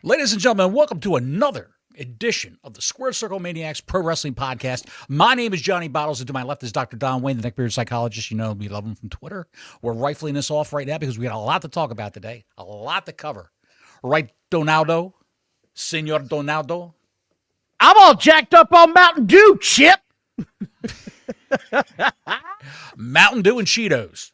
Ladies and gentlemen, welcome to another edition of the Square Circle Maniacs Pro Wrestling Podcast. My name is Johnny Bottles, and to my left is Dr. Don Wayne, the neckbeard psychologist. You know, we love him from Twitter. We're rifling this off right now because we got a lot to talk about today, a lot to cover. Right, Donaldo? Senor Donaldo? I'm all jacked up on Mountain Dew, Chip. Mountain Dew and Cheetos.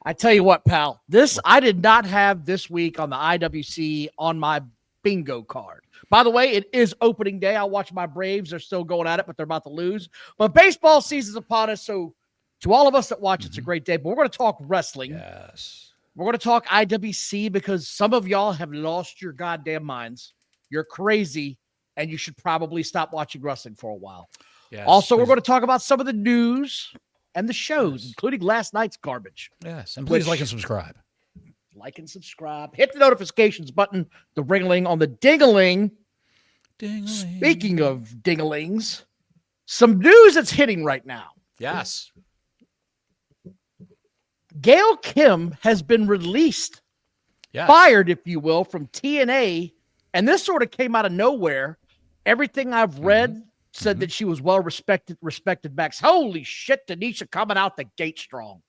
I tell you what, pal, I did not have this week on the IWC on my bingo card. By the way, it is opening day. I watch my Braves. They're still going at it, but they're about to lose. But baseball season's upon us, so to all of us that watch, it's a great day. But we're going to talk wrestling. Yes. We're going to talk IWC because some of y'all have lost your goddamn minds. You're crazy, and you should probably stop watching wrestling for a while. Yes, also, we're going to talk about some of the news and the shows, including last night's garbage. Yes, and please like and subscribe. Like and subscribe. Hit the notifications button, the ring-a-ling on the ding-a-ling. Ding-a-ling. Speaking of ding-a-lings, some news that's hitting right now. Yes. Gail Kim has been released, fired, if you will, from TNA, and this sort of came out of nowhere. Everything I've read said that she was well respected Max. Holy shit, Denisha coming out the gate strong.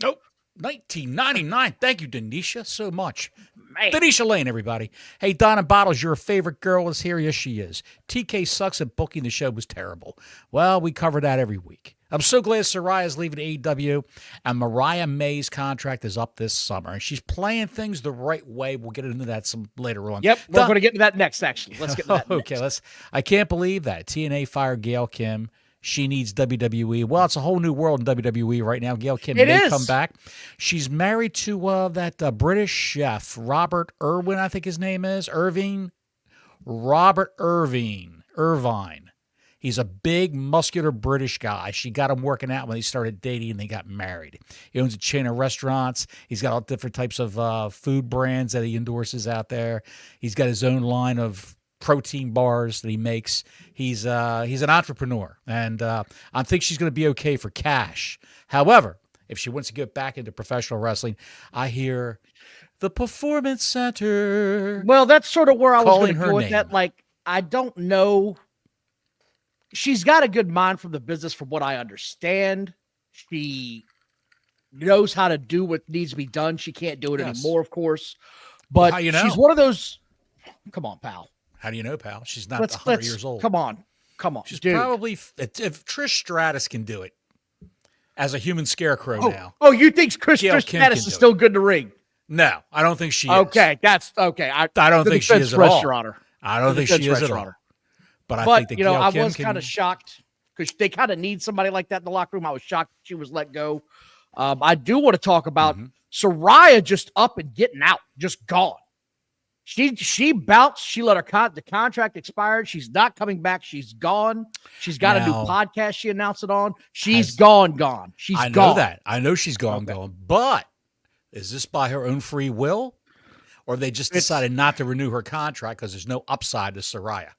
Nope. 1999. Thank you, Denisha, so much. Man. Denisha Lane, everybody. Hey, Donna Bottles, your favorite girl is here. Yes, she is. TK sucks and booking the show was terrible. Well, we cover that every week. I'm so glad Saraya is leaving AEW, and Mariah May's contract is up this summer, and she's playing things the right way. We'll get into that some later on. Yep, we're going to get into that next, actually. Let's get into that okay, I can't believe that. TNA fired Gail Kim. She needs WWE. Well, it's a whole new world in WWE right now. Gail Kim may come back. She's married to that British chef, Robert Irwin, I think his name is. Robert Irvine. He's a big, muscular British guy. She got him working out when they started dating and they got married. He owns a chain of restaurants. He's got all different types of food brands that he endorses out there. He's got his own line of protein bars that he makes. He's an entrepreneur, and I think she's going to be okay for cash. However, if she wants to get back into professional wrestling, I hear the Performance Center. Well, that's sort of where I was going to go with name. that. Like, I don't know. She's got a good mind from the business, from what I understand. She knows how to do what needs to be done. She can't do it anymore, of course. But how you know? She's one of those. Come on, pal. How do you know, pal? She's not 100 years old. Come on. She's probably, if Trish Stratus can do it as a human scarecrow now. Oh, you think Trish Stratus is still good in the ring? No, I don't think she is. Okay, that's okay. I don't think she is at all. Your Honor. I don't think she is at all. But I think that Gail I Kim was kind of shocked because they kind of need somebody like that in the locker room. I was shocked she was let go. I do want to talk about Saraya just up and getting out, just gone. She bounced. She let the contract expired. She's not coming back. She's gone. She's got a new podcast she announced it on. She's gone. She's gone. I know that. I know she's gone. But is this by her own free will? Or they just decided not to renew her contract because there's no upside to Saraya?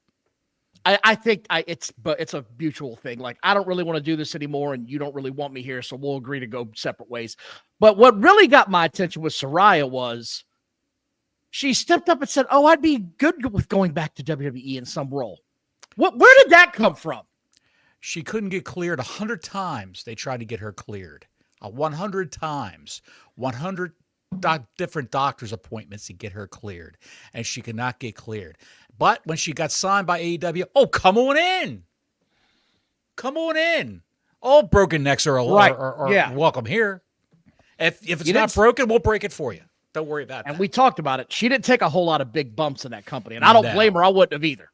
I think it's a mutual thing. Like, I don't really want to do this anymore, and you don't really want me here, so we'll agree to go separate ways. But what really got my attention with Saraya was she stepped up and said, "Oh, I'd be good with going back to WWE in some role." Where did that come from? She couldn't get cleared 100 times. They tried to get her cleared. 100 times. 100 different doctor's appointments to get her cleared, and she could not get cleared. But when she got signed by AEW, come on in. Come on in. All broken necks are welcome here. If it's not broken, we'll break it for you. Don't worry about that. And we talked about it. She didn't take a whole lot of big bumps in that company, and I don't blame her. I wouldn't have either.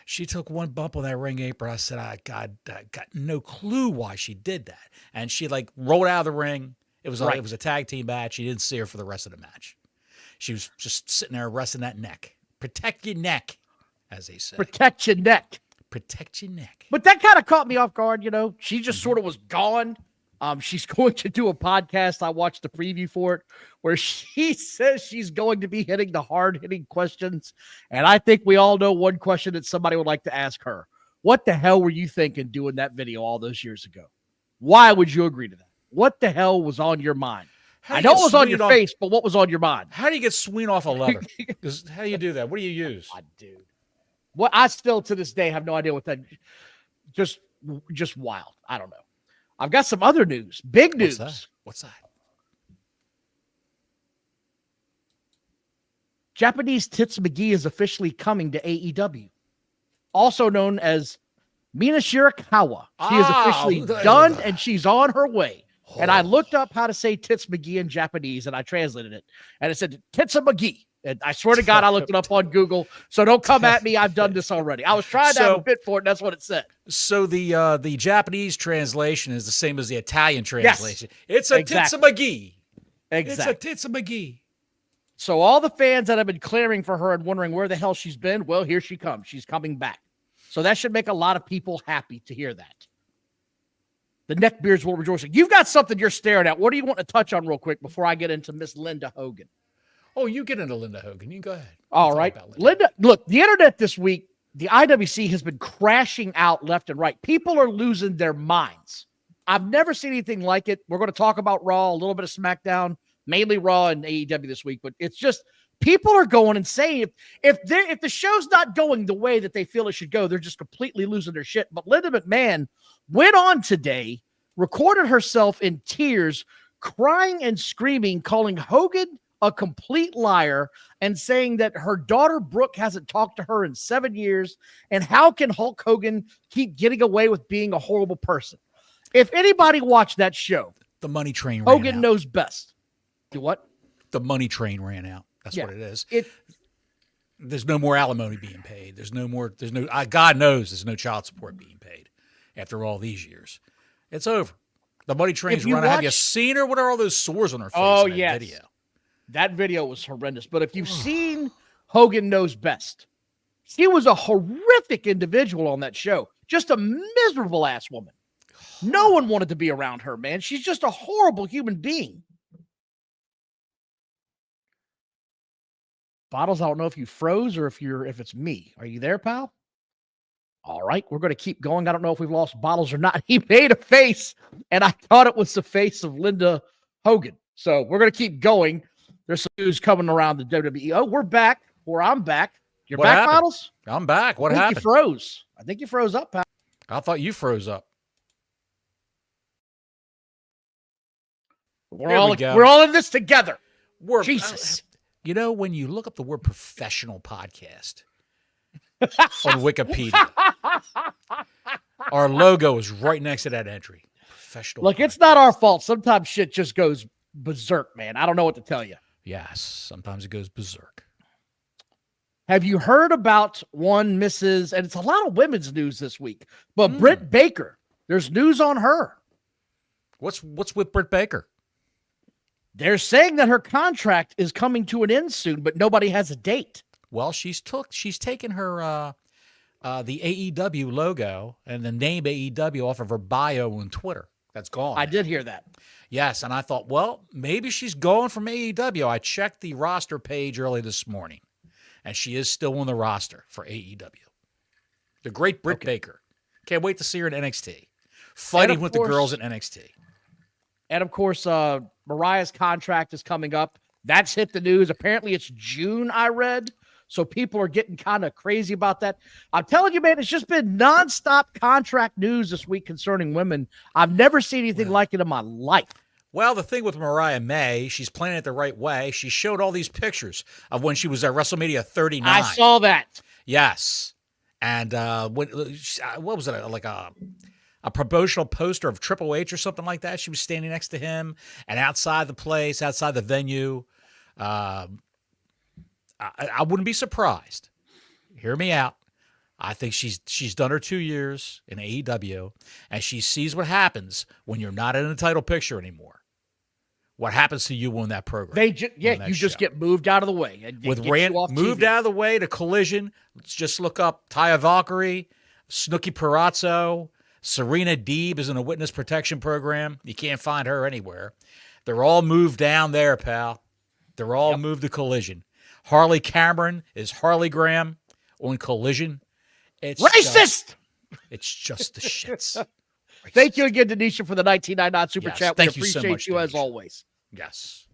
She took one bump on that ring apron. I said, I got no clue why she did that. And she rolled out of the ring. It was a tag team match. You didn't see her for the rest of the match. She was just sitting there resting that neck. Protect your neck, as they say. Protect your neck. Protect your neck. But that kind of caught me off guard, She just sort of was gone. She's going to do a podcast. I watched the preview for it where she says she's going to be hitting the hard-hitting questions. And I think we all know one question that somebody would like to ask her. What the hell were you thinking doing that video all those years ago? Why would you agree to that? What the hell was on your mind? I know it was on your face, but what was on your mind? How do you get swing off a leather? How do you do that? What do you use? God, dude. What I still to this day have no idea what that. Just wild. I don't know. I've got some other news. Big news. What's that? Japanese Tits McGee is officially coming to AEW, also known as Mina Shirakawa. She is officially done, and she's on her way. And I looked up how to say Tits McGee in Japanese, and I translated it. And it said Tits McGee. And I swear to God, I looked it up on Google. So don't come at me. I've done this already. I was trying to have a bit for it, and that's what it said. So the Japanese translation is the same as the Italian translation. Yes, it's a Tits McGee. Exactly. It's a Tits McGee. So all the fans that have been clamoring for her and wondering where the hell she's been, well, here she comes. She's coming back. So that should make a lot of people happy to hear that. The neckbeards will rejoice. You've got something you're staring at. What do you want to touch on real quick before I get into Miss Linda Hogan? Oh, you get into Linda Hogan. You go ahead. All right. Linda, look, the internet this week, the IWC has been crashing out left and right. People are losing their minds. I've never seen anything like it. We're going to talk about Raw, a little bit of SmackDown, mainly Raw and AEW this week, but it's just people are going insane. If the show's not going the way that they feel it should go, they're just completely losing their shit. But Linda McMahon went on today, recorded herself in tears, crying and screaming, calling Hogan a complete liar, and saying that her daughter Brooke hasn't talked to her in 7 years, and how can Hulk Hogan keep getting away with being a horrible person? If anybody watched that show, the money train Hogan ran out. knows best. Do what? The money train ran out. That's what it is. There's no more alimony being paid. God knows there's no child support being paid after all these years. It's over. The money train's run out. Have you seen her? What are all those sores on her face in that video? That video was horrendous. But if you've seen Hogan Knows Best, she was a horrific individual on that show. Just a miserable ass woman. No one wanted to be around her, man. She's just a horrible human being. Bottles, I don't know if you froze or if it's me. Are you there, pal? All right, we're going to keep going. I don't know if we've lost Bottles or not. He made a face, and I thought it was the face of Linda Hogan. So we're going to keep going. There's some news coming around the WWE. Oh, we're back. Or I'm back. You're back, Bottles? I'm back. What happened? You froze. I think you froze up, pal. I thought you froze up. We're all in this together. Jesus. You know, when you look up the word professional podcast on Wikipedia, our logo is right next to that entry. Professional. Look, it's not our fault. Sometimes shit just goes berserk, man. I don't know what to tell you. Yes, sometimes it goes berserk. Have you heard about one Mrs. and it's a lot of women's news this week, but Britt Baker, there's news on her. What's with Britt Baker? They're saying that her contract is coming to an end soon, but nobody has a date. Well, she's taken her the AEW logo and the name AEW off of her bio on Twitter. That's gone. I did hear that. Yes, and I thought, well, maybe she's going from AEW. I checked the roster page early this morning, and she is still on the roster for AEW. The great Britt Baker. Can't wait to see her in NXT. Fighting with the girls at NXT. And, of course, Mariah's contract is coming up. That's hit the news. Apparently, it's June, I read. So people are getting kind of crazy about that. I'm telling you, man, it's just been nonstop contract news this week concerning women. I've never seen anything like it in my life. Well, the thing with Mariah May, she's playing it the right way. She showed all these pictures of when she was at WrestleMania 39. I saw that. Yes. And what was it, like a promotional poster of Triple H or something like that? She was standing next to him, and outside the place, outside the venue, I wouldn't be surprised. Hear me out. I think she's done her 2 years in AEW, and she sees what happens when you're not in a title picture anymore. What happens to you on that program? You just get moved out of the way. And with Rand moved out of the way to Collision. Let's just look up Taya Valkyrie, Snooki Perazzo, Serena Deeb is in a witness protection program. You can't find her anywhere. They're all moved down there, pal. They're all moved to Collision. Harley Cameron is Harley Graham on Collision. It's racist. It's just the shits. Thank you again, Denisha, for the 1999 Super Chat. We appreciate you as always. Yes.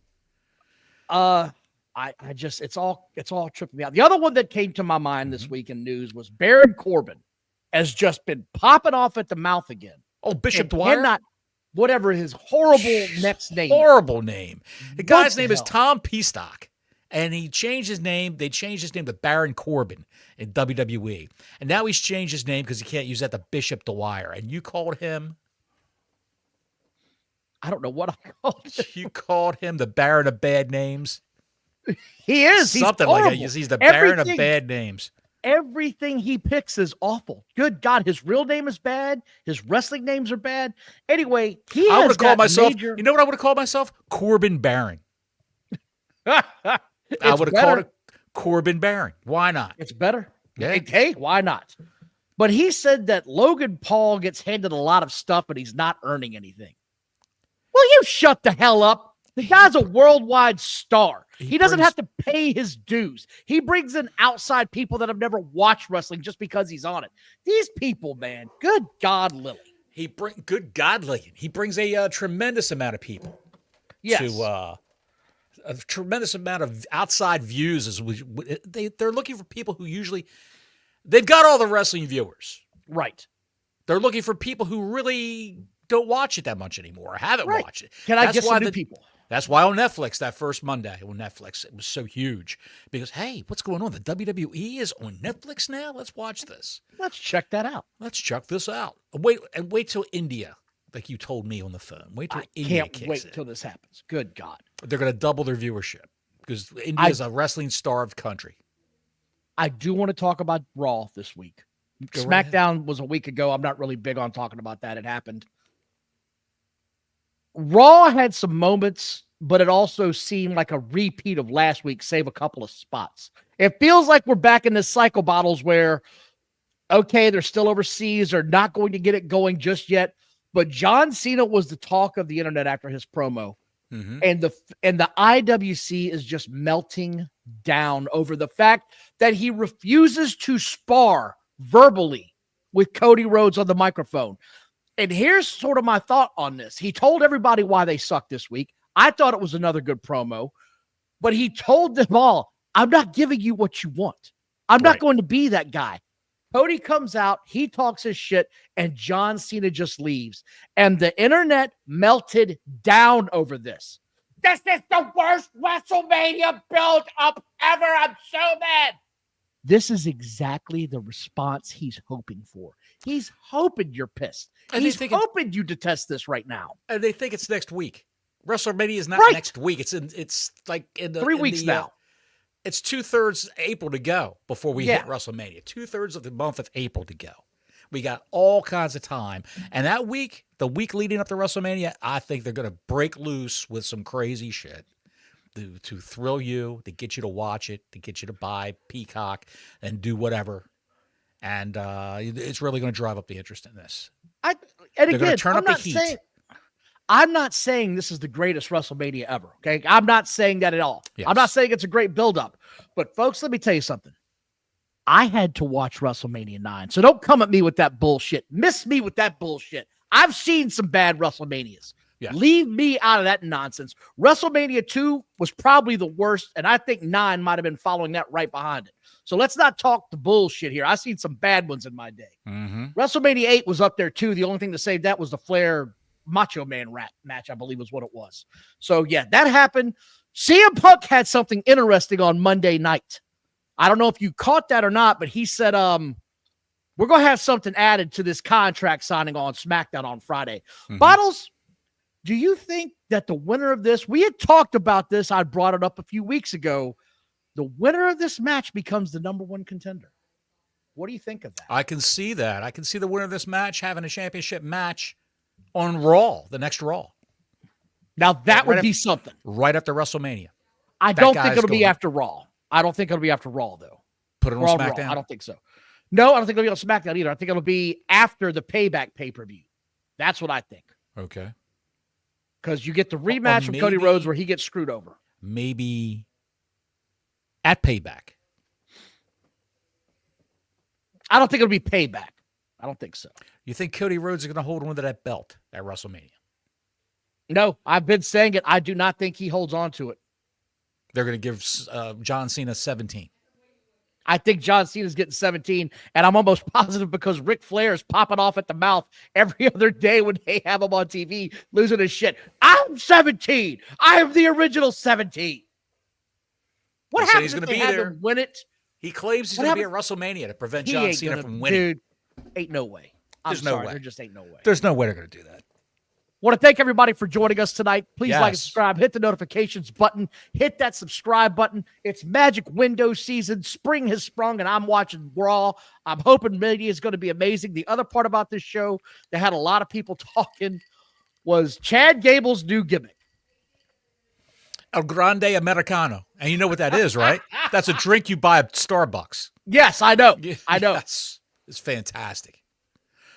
I just it's all tripping me out. The other one that came to my mind this week in news was Baron Corbin has just been popping off at the mouth again. Oh, Bishop Dwyer? Whatever his horrible next name. Horrible name. The guy's name is Tom Peastock. And he changed his name. They changed his name to Baron Corbin in WWE. And now he's changed his name because he can't use that to Bishop Dwyer. And you called him? I don't know what I called him. You called him the Baron of Bad Names? He is. Something like that. He's the Baron of Bad Names. Everything he picks is awful. Good God, his real name is bad. His wrestling names are bad. Anyway, I would have called myself. You know what I would have called myself? Corbin Baron. I would have called it Corbin Baron. Why not? It's better. Yeah. Hey, why not? But he said that Logan Paul gets handed a lot of stuff, but he's not earning anything. Well, you shut the hell up. The guy's a worldwide star. He doesn't have to pay his dues. He brings in outside people that have never watched wrestling just because he's on it. These people, man, good God, Lily. Good God, Lily. He brings a tremendous amount of people. Yes. To a tremendous amount of outside views. They're looking for people who usually they've got all the wrestling viewers. Right. They're looking for people who really don't watch it that much anymore or haven't watched it. Can I get some new people? That's why on Netflix, that first Monday on Netflix, it was so huge. Because, hey, what's going on? The WWE is on Netflix now? Let's watch this. Let's check that out. Let's check this out. Wait till India, like you told me on the phone. Wait till India kicks in. Can't wait till this happens. Good God. They're going to double their viewership because India is a wrestling-starved country. I do want to talk about Raw this week. SmackDown was a week ago. I'm not really big on talking about that. It happened. Raw had some moments, but it also seemed like a repeat of last week, save a couple of spots. It feels like we're back in this cycle bottles where, okay, they're still overseas. They're not going to get it going just yet. But John Cena was the talk of the internet after his promo. Mm-hmm. And the IWC is just melting down over the fact that he refuses to spar verbally with Cody Rhodes on the microphone. And here's sort of my thought on this. He told everybody why they sucked this week. I thought it was another good promo, but he told them all, I'm not giving you what you want. I'm not going to be that guy. Cody comes out, he talks his shit, and John Cena just leaves. And the internet melted down over this. This is the worst WrestleMania build-up ever. I'm so mad. This is exactly the response he's hoping for. He's hoping you're pissed. And he's hoping you detest this right now. And they think it's next week. WrestleMania is not next week. It's like in 3 weeks now. It's 2/3 April to go before we hit WrestleMania. 2/3 of the month of April to go. We got all kinds of time. And that week, the week leading up to WrestleMania, I think they're going to break loose with some crazy shit to thrill you, to get you to watch it, to get you to buy Peacock and do whatever. And it's really going to drive up the interest in this. They're going to turn up the heat. I'm not saying this is the greatest WrestleMania ever, okay? I'm not saying that at all. Yes. I'm not saying it's a great buildup. But, folks, let me tell you something. I had to watch WrestleMania 9, so don't come at me with that bullshit. Miss me with that bullshit. I've seen some bad WrestleManias. Yes. Leave me out of that nonsense. WrestleMania 2 was probably the worst, and I think 9 might have been following that right behind it. So let's not talk the bullshit here. I've seen some bad ones in my day. Mm-hmm. WrestleMania 8 was up there, too. The only thing to save that was the Flair Macho Man rap match, I believe was what it was. So, yeah, that happened. CM Punk had something interesting on Monday night. I don't know if you caught that or not, but he said, we're going to have something added to this contract signing on SmackDown on Friday. Mm-hmm. Bottles, do you think that the winner of this, we had talked about this, I brought it up a few weeks ago, the winner of this match becomes the number one contender? What do you think of that? I can see that. I can see the winner of this match having a championship match on Raw, the next Raw. Now, that would be something. Right after WrestleMania. I don't think it'll be after Raw. I don't think it'll be after Raw, though. Put it on SmackDown? Raw. I don't think so. No, I don't think it'll be on SmackDown either. I think it'll be after the Payback pay-per-view. That's what I think. Okay. Because you get the rematch from Cody Rhodes where he gets screwed over. Maybe at Payback. I don't think it'll be Payback. I don't think so. You think Cody Rhodes is going to hold on to that belt at WrestleMania? No, I've been saying it. I do not think he holds on to it. They're going to give John Cena 17. I think John Cena's getting 17, and I'm almost positive because Ric Flair is popping off at the mouth every other day when they have him on TV, losing his shit. I'm 17. I am the original 17. What happens if they had to win it? He claims he's going to be at WrestleMania to prevent John Cena from winning. Dude, ain't no way. There's no way. There just ain't no way. There's no way they're going to do that. Want to thank everybody for joining us tonight. Please like and subscribe. Hit the notifications button. Hit that subscribe button. It's magic window season. Spring has sprung, and I'm watching Raw. I'm hoping media is going to be amazing. The other part about this show that had a lot of people talking was Chad Gable's new gimmick. El Grande Americano. And you know what that is, right? That's a drink you buy at Starbucks. Yes, I know. I know. Yes. It's fantastic.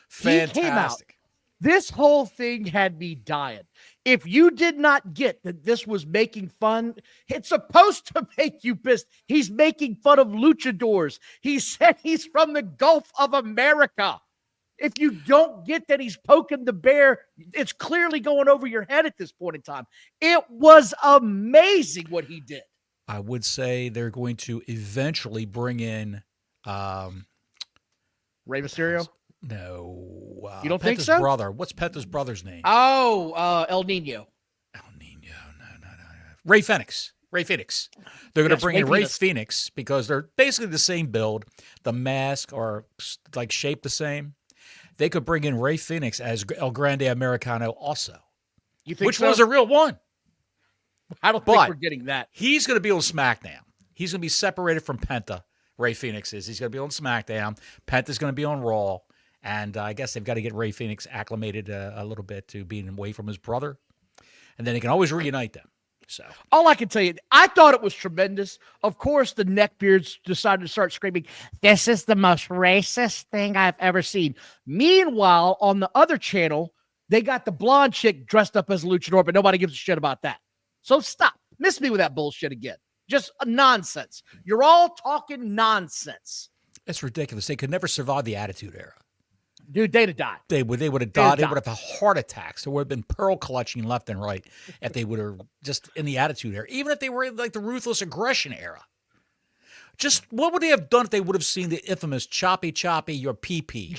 Fantastic. This whole thing had me dying. If you did not get that this was making fun, it's supposed to make you pissed. He's making fun of luchadors. He said he's from the Gulf of America. If you don't get that he's poking the bear, it's clearly going over your head at this point in time. It was amazing what he did. I would say they're going to eventually bring in Rey Mysterio. No, you don't Penta's think so? Brother. What's Penta's brother's name? Oh, El Nino. El Nino. No. Ray Phoenix. They're going to bring in Ray Phoenix because they're basically the same build. The mask are like shaped the same. They could bring in Ray Phoenix as El Grande Americano also. You think which one's a real one? I don't think we're getting that. He's going to be on SmackDown. He's going to be separated from Penta. Ray Phoenix is. He's going to be on SmackDown. Penta's going to be on Raw. And I guess they've got to get Ray Phoenix acclimated a little bit to being away from his brother. And then he can always reunite them. So all I can tell you, I thought it was tremendous. Of course, the neckbeards decided to start screaming, "This is the most racist thing I've ever seen." Meanwhile, on the other channel, they got the blonde chick dressed up as a luchador, but nobody gives a shit about that. So stop. Miss me with that bullshit again. Just nonsense. You're all talking nonsense. It's ridiculous. They could never survive the Attitude Era. Dude, they'd have died. They would have died. They would have had heart attacks. There would have been pearl clutching left and right if they would have just in the Attitude Era. Even if they were in like the Ruthless Aggression Era. Just what would they have done if they would have seen the infamous choppy your pee-pee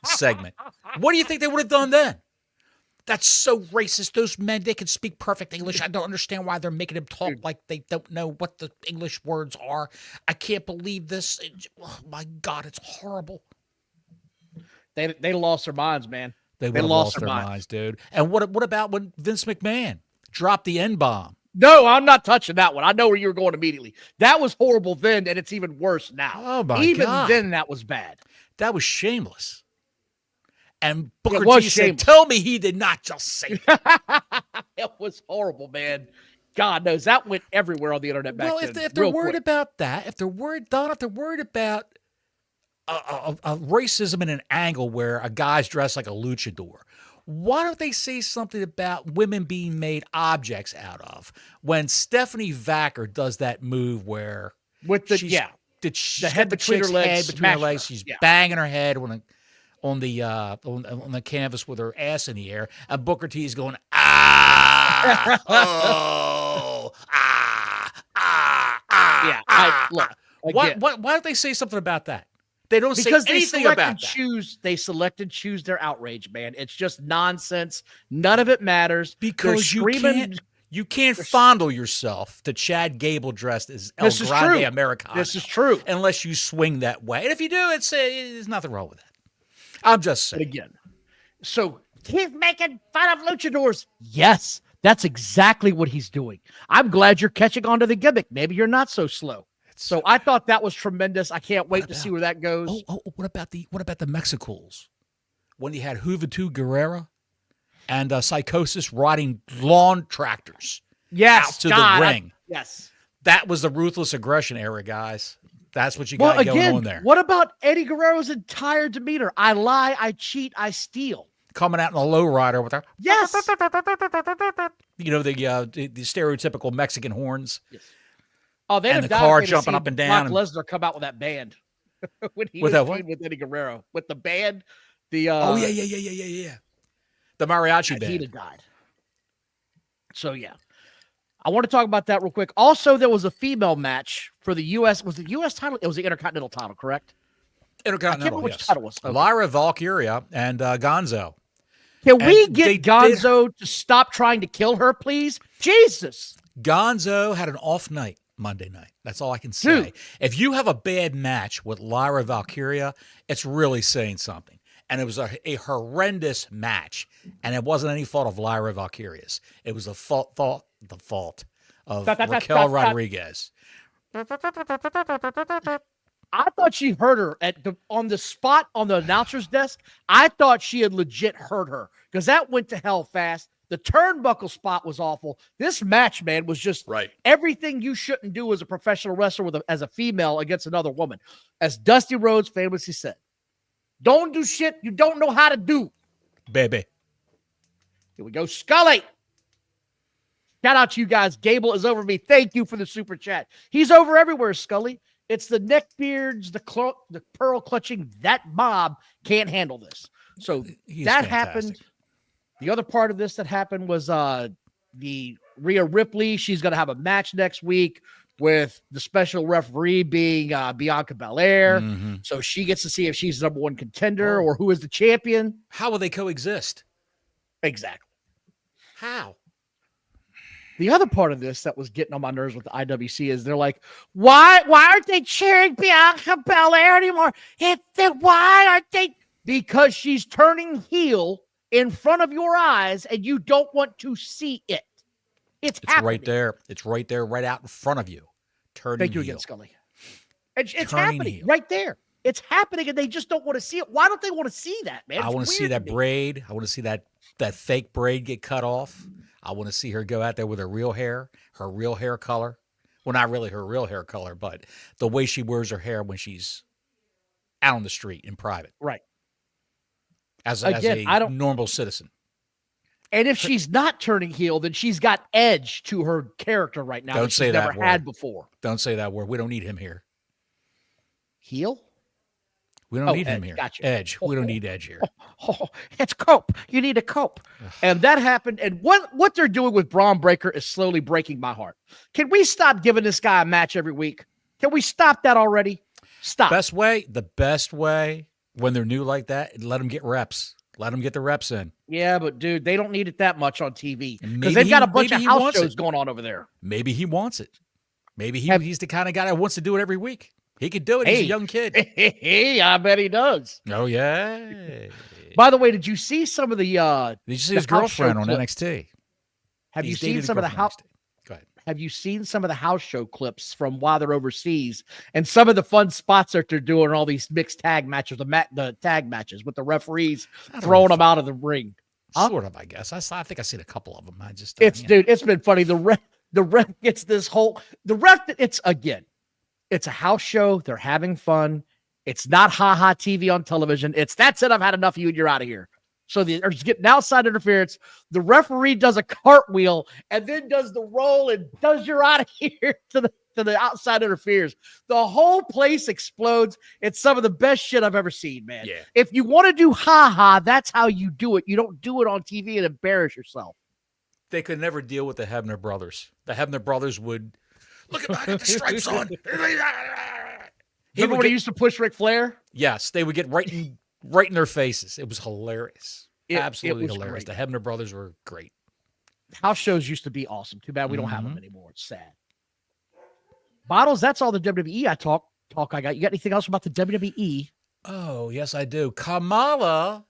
segment? What do you think they would have done then? That's so racist. Those men, they can speak perfect English. I don't understand why they're making them talk like they don't know what the English words are. I can't believe this. Oh, my God, it's horrible. They lost their minds, man. They lost their minds, dude. And what about when Vince McMahon dropped the N-bomb? No, I'm not touching that one. I know where you were going immediately. That was horrible then, and it's even worse now. Oh, my God. Even then, that was bad. That was shameless. And Booker T said, "Tell me he did not just say that." It was horrible, man. God knows that went everywhere on the internet back then. Well, if they're worried about that, if they're worried about a racism in an angle where a guy's dressed like a luchador, why don't they say something about women being made objects out of? When Stephanie Vacker does that move where with the head between her legs, she's banging her head on the canvas with her ass in the air, and Booker T is going Why don't they say something about that? They don't say anything about that. They select and choose their outrage, man. It's just nonsense. None of it matters. Because you can't fondle yourself to Chad Gable dressed as El Grande Americano. This is true. Unless you swing that way. And if you do, there's nothing wrong with that. I'm just saying. But again, so he's making fun of luchadors. Yes, that's exactly what he's doing. I'm glad you're catching on to the gimmick. Maybe you're not so slow. So I thought that was tremendous. I can't wait to see where that goes. What about the Mexicools? When you had Juventud Guerrera and Psychosis riding lawn tractors out to the ring. Yes. That was the Ruthless Aggression Era, guys. That's what you got going on there. What about Eddie Guerrero's entire demeanor? I lie, I cheat, I steal. Coming out in a lowrider with our yes, the stereotypical Mexican horns. Yes. Oh, they and the car jumping up and down. Brock Lesnar come out with that band when he was with Eddie Guerrero with the band. The the mariachi band. He'd have died. So, yeah. I want to talk about that real quick. Also, there was a female match for the U.S. Was the U.S. title? It was the Intercontinental title, correct? Intercontinental, which title was. Okay. Lyra Valkyria and Gonzo. Can we get Gonzo to stop trying to kill her, please? Jesus. Gonzo had an off night Monday night. That's all I can say. Dude. If you have a bad match with Lyra Valkyria, it's really saying something. And it was a horrendous match. And it wasn't any fault of Lyra Valkyria's. It was the fault of Raquel Rodriguez. I thought she hurt her on the spot on the announcer's desk. I thought she had legit hurt her because that went to hell fast. The turnbuckle spot was awful. This match, man, was just everything you shouldn't do as a professional wrestler as a female against another woman. As Dusty Rhodes famously said, don't do shit you don't know how to do. Baby. Here we go. Scully. Shout out to you guys. Gable is over me. Thank you for the super chat. He's over everywhere, Scully. It's the neckbeards, the pearl clutching. That mob can't handle this. So that happened. The other part of this that happened was the Rhea Ripley. She's going to have a match next week with the special referee being Bianca Belair. Mm-hmm. So she gets to see if she's the number one contender or who is the champion. How will they coexist? Exactly. How? The other part of this that was getting on my nerves with the IWC is they're like, why aren't they cheering Bianca Belair anymore? Why aren't they? Because she's turning heel in front of your eyes and you don't want to see it. It's happening. Right there. It's right there, right out in front of you. Turning Thank you heel. Again, Scully. It's happening right there. It's happening and they just don't want to see it. Why don't they want to see that, man? I want to see that braid. I want to see that fake braid get cut off. I want to see her go out there with her real hair color. Well, not really her real hair color, but the way she wears her hair when she's out on the street in private. Right. As a normal citizen. And if she's not turning heel, then she's got edge to her character right now. Don't say that word. Never had before. Don't say that word. We don't need him here. Heel? We don't need him here. Gotcha. Edge. We don't need Edge here. It's cope. You need a cope. And that happened. And what they're doing with Braun Breaker is slowly breaking my heart. Can we stop giving this guy a match every week? Can we stop that already? Stop. The best way when they're new like that, let them get reps. Let them get the reps in. Yeah, but dude, they don't need it that much on TV because they've got a bunch of house shows going on over there. Maybe he wants it. Maybe he's the kind of guy that wants to do it every week. He could do it. He's a young kid. Hey, I bet he does. Oh, yeah. By the way, did you see some of the did you see his girlfriend on NXT? Have you seen some of the house? Go ahead. Have you seen some of the house show clips from while they're overseas and some of the fun spots that they're doing all these mixed tag matches, the tag matches with the referees throwing them out of the ring? Sort of, I guess. I think I've seen a couple of them. Dude, it's been funny. The ref gets this whole it's a house show. They're having fun. It's not ha-ha TV on television. That's it. I've had enough of you and you're out of here. So they're just getting outside interference. The referee does a cartwheel and then does the roll and does you're out of here to the outside interference. The whole place explodes. It's some of the best shit I've ever seen, man. Yeah. If you want to do ha-ha, that's how you do it. You don't do it on TV and embarrass yourself. They could never deal with the Hebner brothers. The Hebner brothers would look at the stripes on. Remember when he used to push Ric Flair? Yes, they would get right in their faces. It was hilarious. Absolutely hilarious. Great. The Hebner brothers were great. House shows used to be awesome. Too bad we don't have them anymore. It's sad. Bottles, that's all the WWE I talk I got. You got anything else about the WWE? Oh, yes, I do. Kamala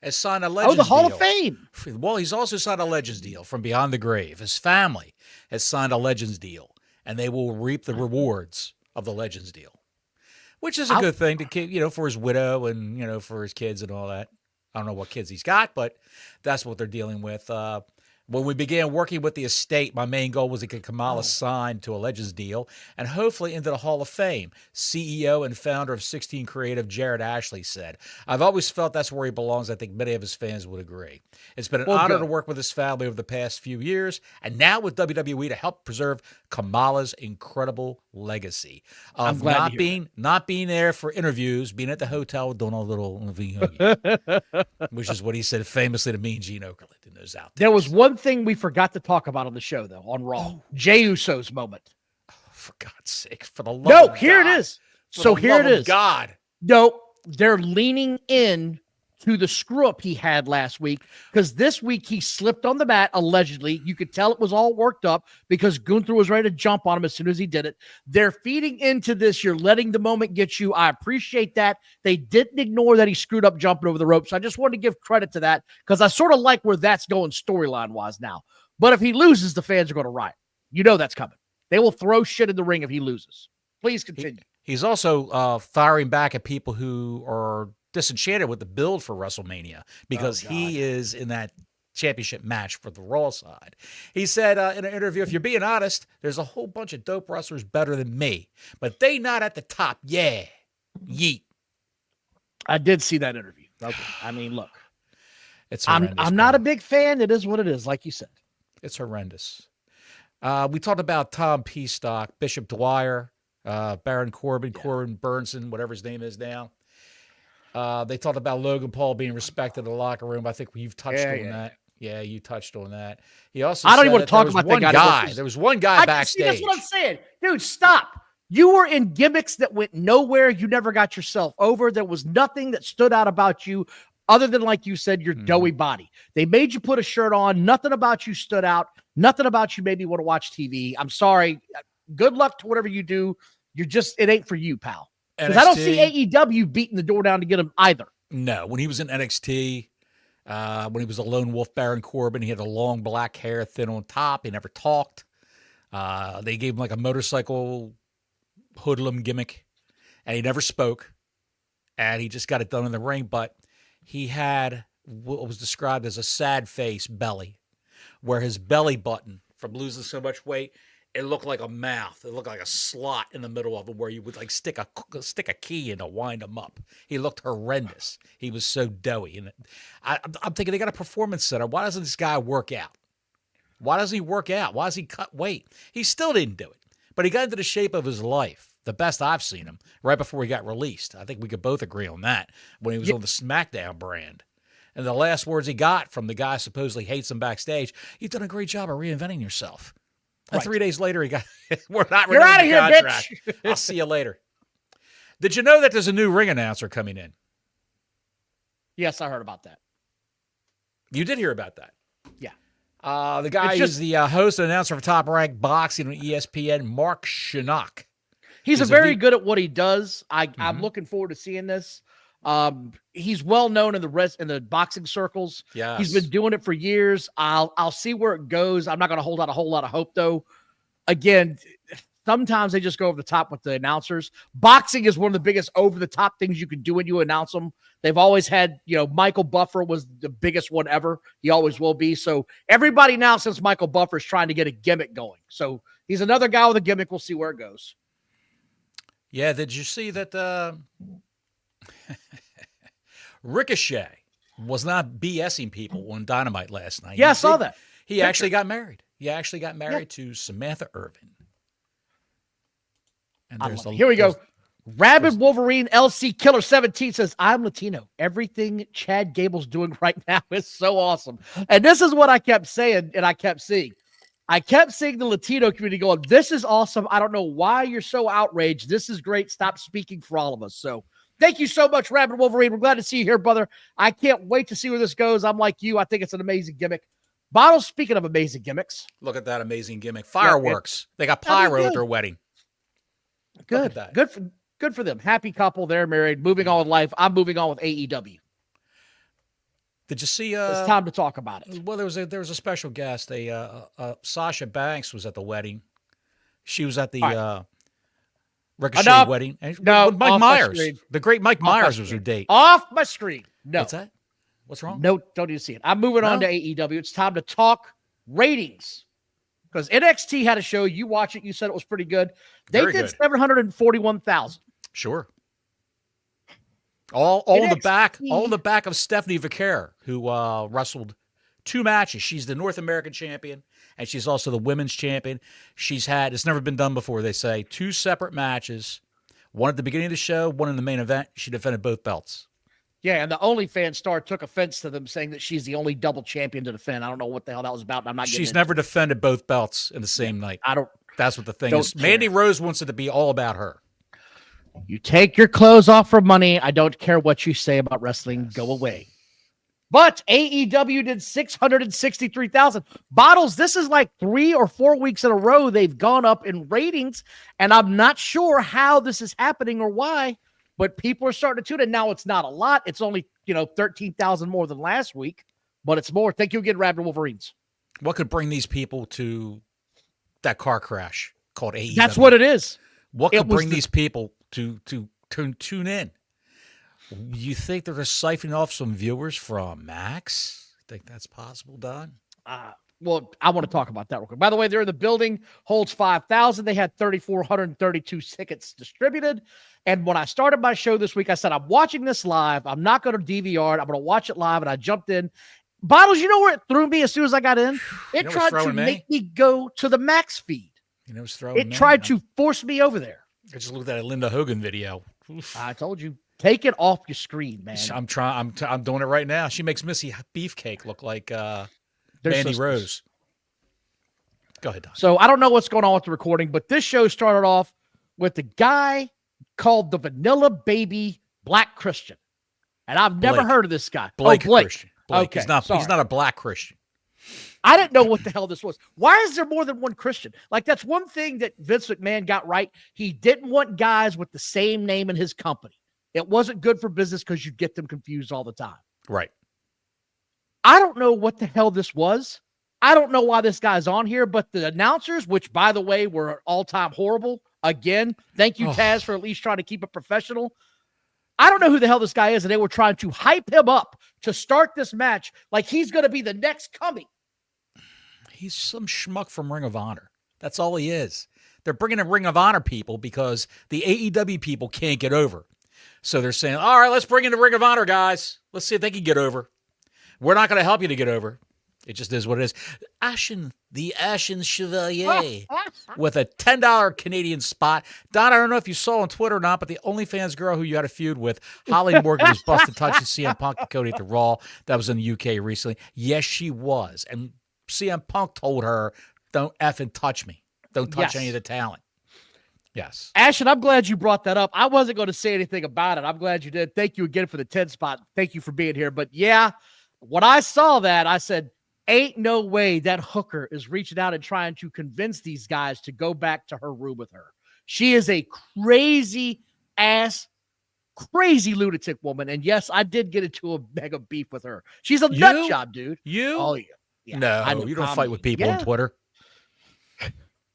has signed a Legends deal. Oh, the Hall of Fame. Well, he's also signed a Legends deal from Beyond the Grave. His family has signed a Legends deal, and they will reap the rewards of the Legends deal, which is a good thing to for his widow and for his kids and all that. I don't know what kids he's got, but that's what they're dealing with. When we began working with the estate, my main goal was to get Kamala signed to a Legends deal and hopefully into the Hall of Fame. CEO and founder of 16 Creative, Jared Ashley, said, "I've always felt that's where he belongs. I think many of his fans would agree. It's been an honor to work with his family over the past few years, and now with WWE to help preserve Kamala's incredible legacy of not being there for interviews, being at the hotel doing a little, which is what he said famously to me and Gene Okerlund in those out. There was one one thing we forgot to talk about on the show, though, on Raw. Jey Uso's moment. For God's sake, for the love of here God. it is. So here it is. God. No, they're leaning in to the screw up he had last week, because this week he slipped on the mat, allegedly. You could tell it was all worked up because Gunther was ready to jump on him as soon as he did it. They're feeding into this. You're letting the moment get you. I appreciate that. They didn't ignore that he screwed up jumping over the ropes. I just wanted to give credit to that because I sort of like where that's going storyline wise now. But if he loses, the fans are going to riot. You know that's coming. They will throw shit in the ring if he loses. Please continue. He's also firing back at people who are disenchanted with the build for WrestleMania because he is in that championship match for the Raw side. He said in an interview, if you're being honest, there's a whole bunch of dope wrestlers better than me, but they not at the top. Yeah. Yeet. I did see that interview. Okay. I mean, look, it's I'm not a big fan. It is what it is, like you said. It's horrendous. We talked about Tom Peastock, Bishop Dwyer, Baron Corbin, Corbin Burnson, whatever his name is now. They talked about Logan Paul being respected in the locker room. I think you've touched on that. Yeah, you touched on that. He also I don't even want to talk about that guy. There was one guy backstage. That's what I'm saying. Dude, stop. You were in gimmicks that went nowhere. You never got yourself over. There was nothing that stood out about you other than, like you said, your doughy body. They made you put a shirt on. Nothing about you stood out. Nothing about you made me want to watch TV. I'm sorry. Good luck to whatever you do. It ain't for you, pal. Because I don't see AEW beating the door down to get him either. No, when he was in NXT, when he was a lone wolf Baron Corbin, he had the long black hair, thin on top. He never talked. They gave him like a motorcycle hoodlum gimmick, and he never spoke. And he just got it done in the ring. But he had what was described as a sad face belly, where his belly button from losing so much weight, it looked like a mouth. It looked like a slot in the middle of it where you would like stick a key in to wind him up. He looked horrendous. He was so doughy. And I'm thinking they got a performance center. Why doesn't this guy work out? Why doesn't he work out? Why does he cut weight? He still didn't do it. But he got into the shape of his life, the best I've seen him, right before he got released. I think we could both agree on that when he was on the SmackDown brand. And the last words he got from the guy supposedly hates him backstage, you've done a great job of reinventing yourself. And 3 days later, he got, we're not You're out of here, contract. bitch. I'll see you later. Did you know that there's a new ring announcer coming in? Yes, I heard about that. You did hear about that? Yeah. The guy who's the host and announcer for Top Rank Boxing on ESPN, Mark Shinnok. He's very good at what he does. I'm looking forward to seeing this. He's well known in the boxing circles. Yeah, he's been doing it for years. I'll see where it goes. I'm not going to hold out a whole lot of hope, though. Again, sometimes they just go over the top with the announcers. Boxing is one of the biggest over the top things you can do when you announce them. They've always had, Michael Buffer was the biggest one ever. He always will be. So everybody now, since Michael Buffer, is trying to get a gimmick going. So he's another guy with a gimmick. We'll see where it goes. Yeah. Did you see that? Ricochet was not BSing people on Dynamite last night. Yeah, I saw that. He actually got married. He actually got married to Samantha Irvin. And here we go. Rabid Wolverine LC Killer 17 says, I'm Latino. Everything Chad Gable's doing right now is so awesome. And this is what I kept saying and I kept seeing. I kept seeing the Latino community going, this is awesome. I don't know why you're so outraged. This is great. Stop speaking for all of us. So thank you so much, Rabid Wolverine. We're glad to see you here, brother. I can't wait to see where this goes. I'm like you. I think it's an amazing gimmick. Bottle, speaking of amazing gimmicks. Look at that amazing gimmick. Fireworks. They got pyro at their wedding. Good. Good for them. Happy couple. They're married. Moving on with life. I'm moving on with AEW. Did you see? It's time to talk about it. Well, there was a special guest. Sasha Banks was at the wedding. She was at the Ricochet wedding. No, Mike Myers. The great Mike Myers was her date. Off my screen. No. What's that? What's wrong? No, don't even see it. I'm moving on to AEW. It's time to talk ratings. Because NXT had a show. You watch it. You said it was pretty good. They did 741,000. Sure. All the back of Stephanie Vaquer, who wrestled 2 matches. She's the North American champion, and she's also the women's champion. It's never been done before, they say, 2 separate matches. One at the beginning of the show, one in the main event. She defended both belts. Yeah, and the OnlyFans star took offense to them saying that she's the only double champion to defend. I don't know what the hell that was about. And I'm not. She's never defended both belts in the same night. I don't. That's what the thing is. Care. Mandy Rose wants it to be all about her. You take your clothes off for money. I don't care what you say about wrestling. Go away. But AEW did 663,000 bottles. This is like 3 or 4 weeks in a row they've gone up in ratings, and I'm not sure how this is happening or why. But people are starting to tune in. Now it's not a lot. It's only 13,000 more than last week, but it's more. Thank you again, Raptor Wolverines. What could bring these people to that car crash called AEW? That's what it is. What could bring these people to tune in? You think they're just siphoning off some viewers from Max? Think that's possible, Don? Well, I want to talk about that real quick. By the way, they're in the building, holds 5,000. They had 3,432 tickets distributed. And when I started my show this week, I said, I'm watching this live. I'm not going to DVR it. I'm going to watch it live. And I jumped in. Bottles, you know where it threw me as soon as I got in? It tried to make me go to the Max feed. It tried to force me over there. I just looked at a Linda Hogan video. Oof. I told you. Take it off your screen, man. I'm doing it right now. She makes Missy Beefcake look like Mandy Rose. Go ahead, Don. So I don't know what's going on with the recording, but this show started off with a guy called the Vanilla Baby Black Christian. And I've never heard of this guy. Blake. Christian. Blake. Okay, he's not a black Christian. I didn't know what the hell this was. Why is there more than one Christian? Like, that's one thing that Vince McMahon got right. He didn't want guys with the same name in his company. It wasn't good for business because you get them confused all the time. Right. I don't know what the hell this was. I don't know why this guy's on here, but the announcers, which, by the way, were all-time horrible. Again, thank you, Taz, for at least trying to keep it professional. I don't know who the hell this guy is, and they were trying to hype him up to start this match like he's going to be the next coming. He's some schmuck from Ring of Honor. That's all he is. They're bringing in Ring of Honor people because the AEW people can't get over. So they're saying, all right, let's bring in the Ring of Honor guys. Let's see if they can get over. We're not going to help you to get over. It just is what it is. The Ashen Chevalier with a $10 Canadian spot. Don, I don't know if you saw on Twitter or not, but the OnlyFans girl who you had a feud with, Holly Morgan, was busted touching CM Punk and Cody at the Raw. That was in the UK recently. Yes, she was. And CM Punk told her, don't effing touch me. Don't touch any of the talent. Yes. Ashton, I'm glad you brought that up. I wasn't going to say anything about it. I'm glad you did. Thank you again for the 10 spot. Thank you for being here. But yeah, when I saw that, I said, ain't no way that hooker is reaching out and trying to convince these guys to go back to her room with her. She is a crazy lunatic woman. And yes, I did get into a mega beef with her. She's a nut job, dude. You? Oh, yeah. No, you don't fight with people on Twitter.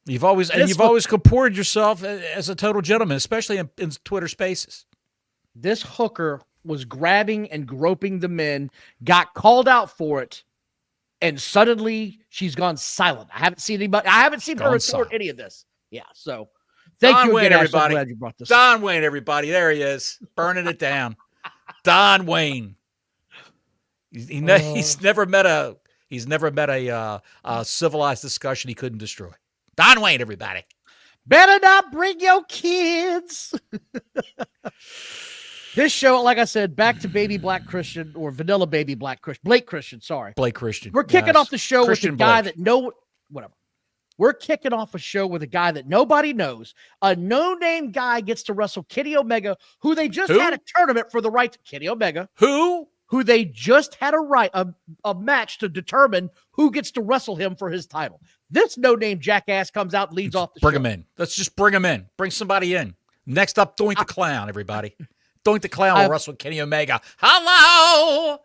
You've always comported yourself as a total gentleman, especially in Twitter Spaces. This hooker was grabbing and groping the men, got called out for it, and suddenly she's gone silent. I haven't seen her report any of this. Yeah, so thank you again, everybody. I'm glad you brought this Don Wayne, everybody. There he is, burning it down. Don Wayne. He's never met a civilized discussion he couldn't destroy. Don Wayne, everybody. Better not bring your kids. This show, like I said, back to Baby Black Christian or Vanilla Baby Black Christian. Blake Christian, sorry. Blake Christian. We're kicking off the show with a guy that whatever. We're kicking off a show with a guy that nobody knows. A no-name guy gets to wrestle Kenny Omega, who they just had a tournament for the right to Kenny Omega. Who they just had a match to determine who gets to wrestle him for his title. This no-name jackass comes out and leads off the show. Bring him in. Let's just bring him in. Bring somebody in. Next up, Doink the Clown, everybody. Doink the Clown will wrestle Kenny Omega. Hello!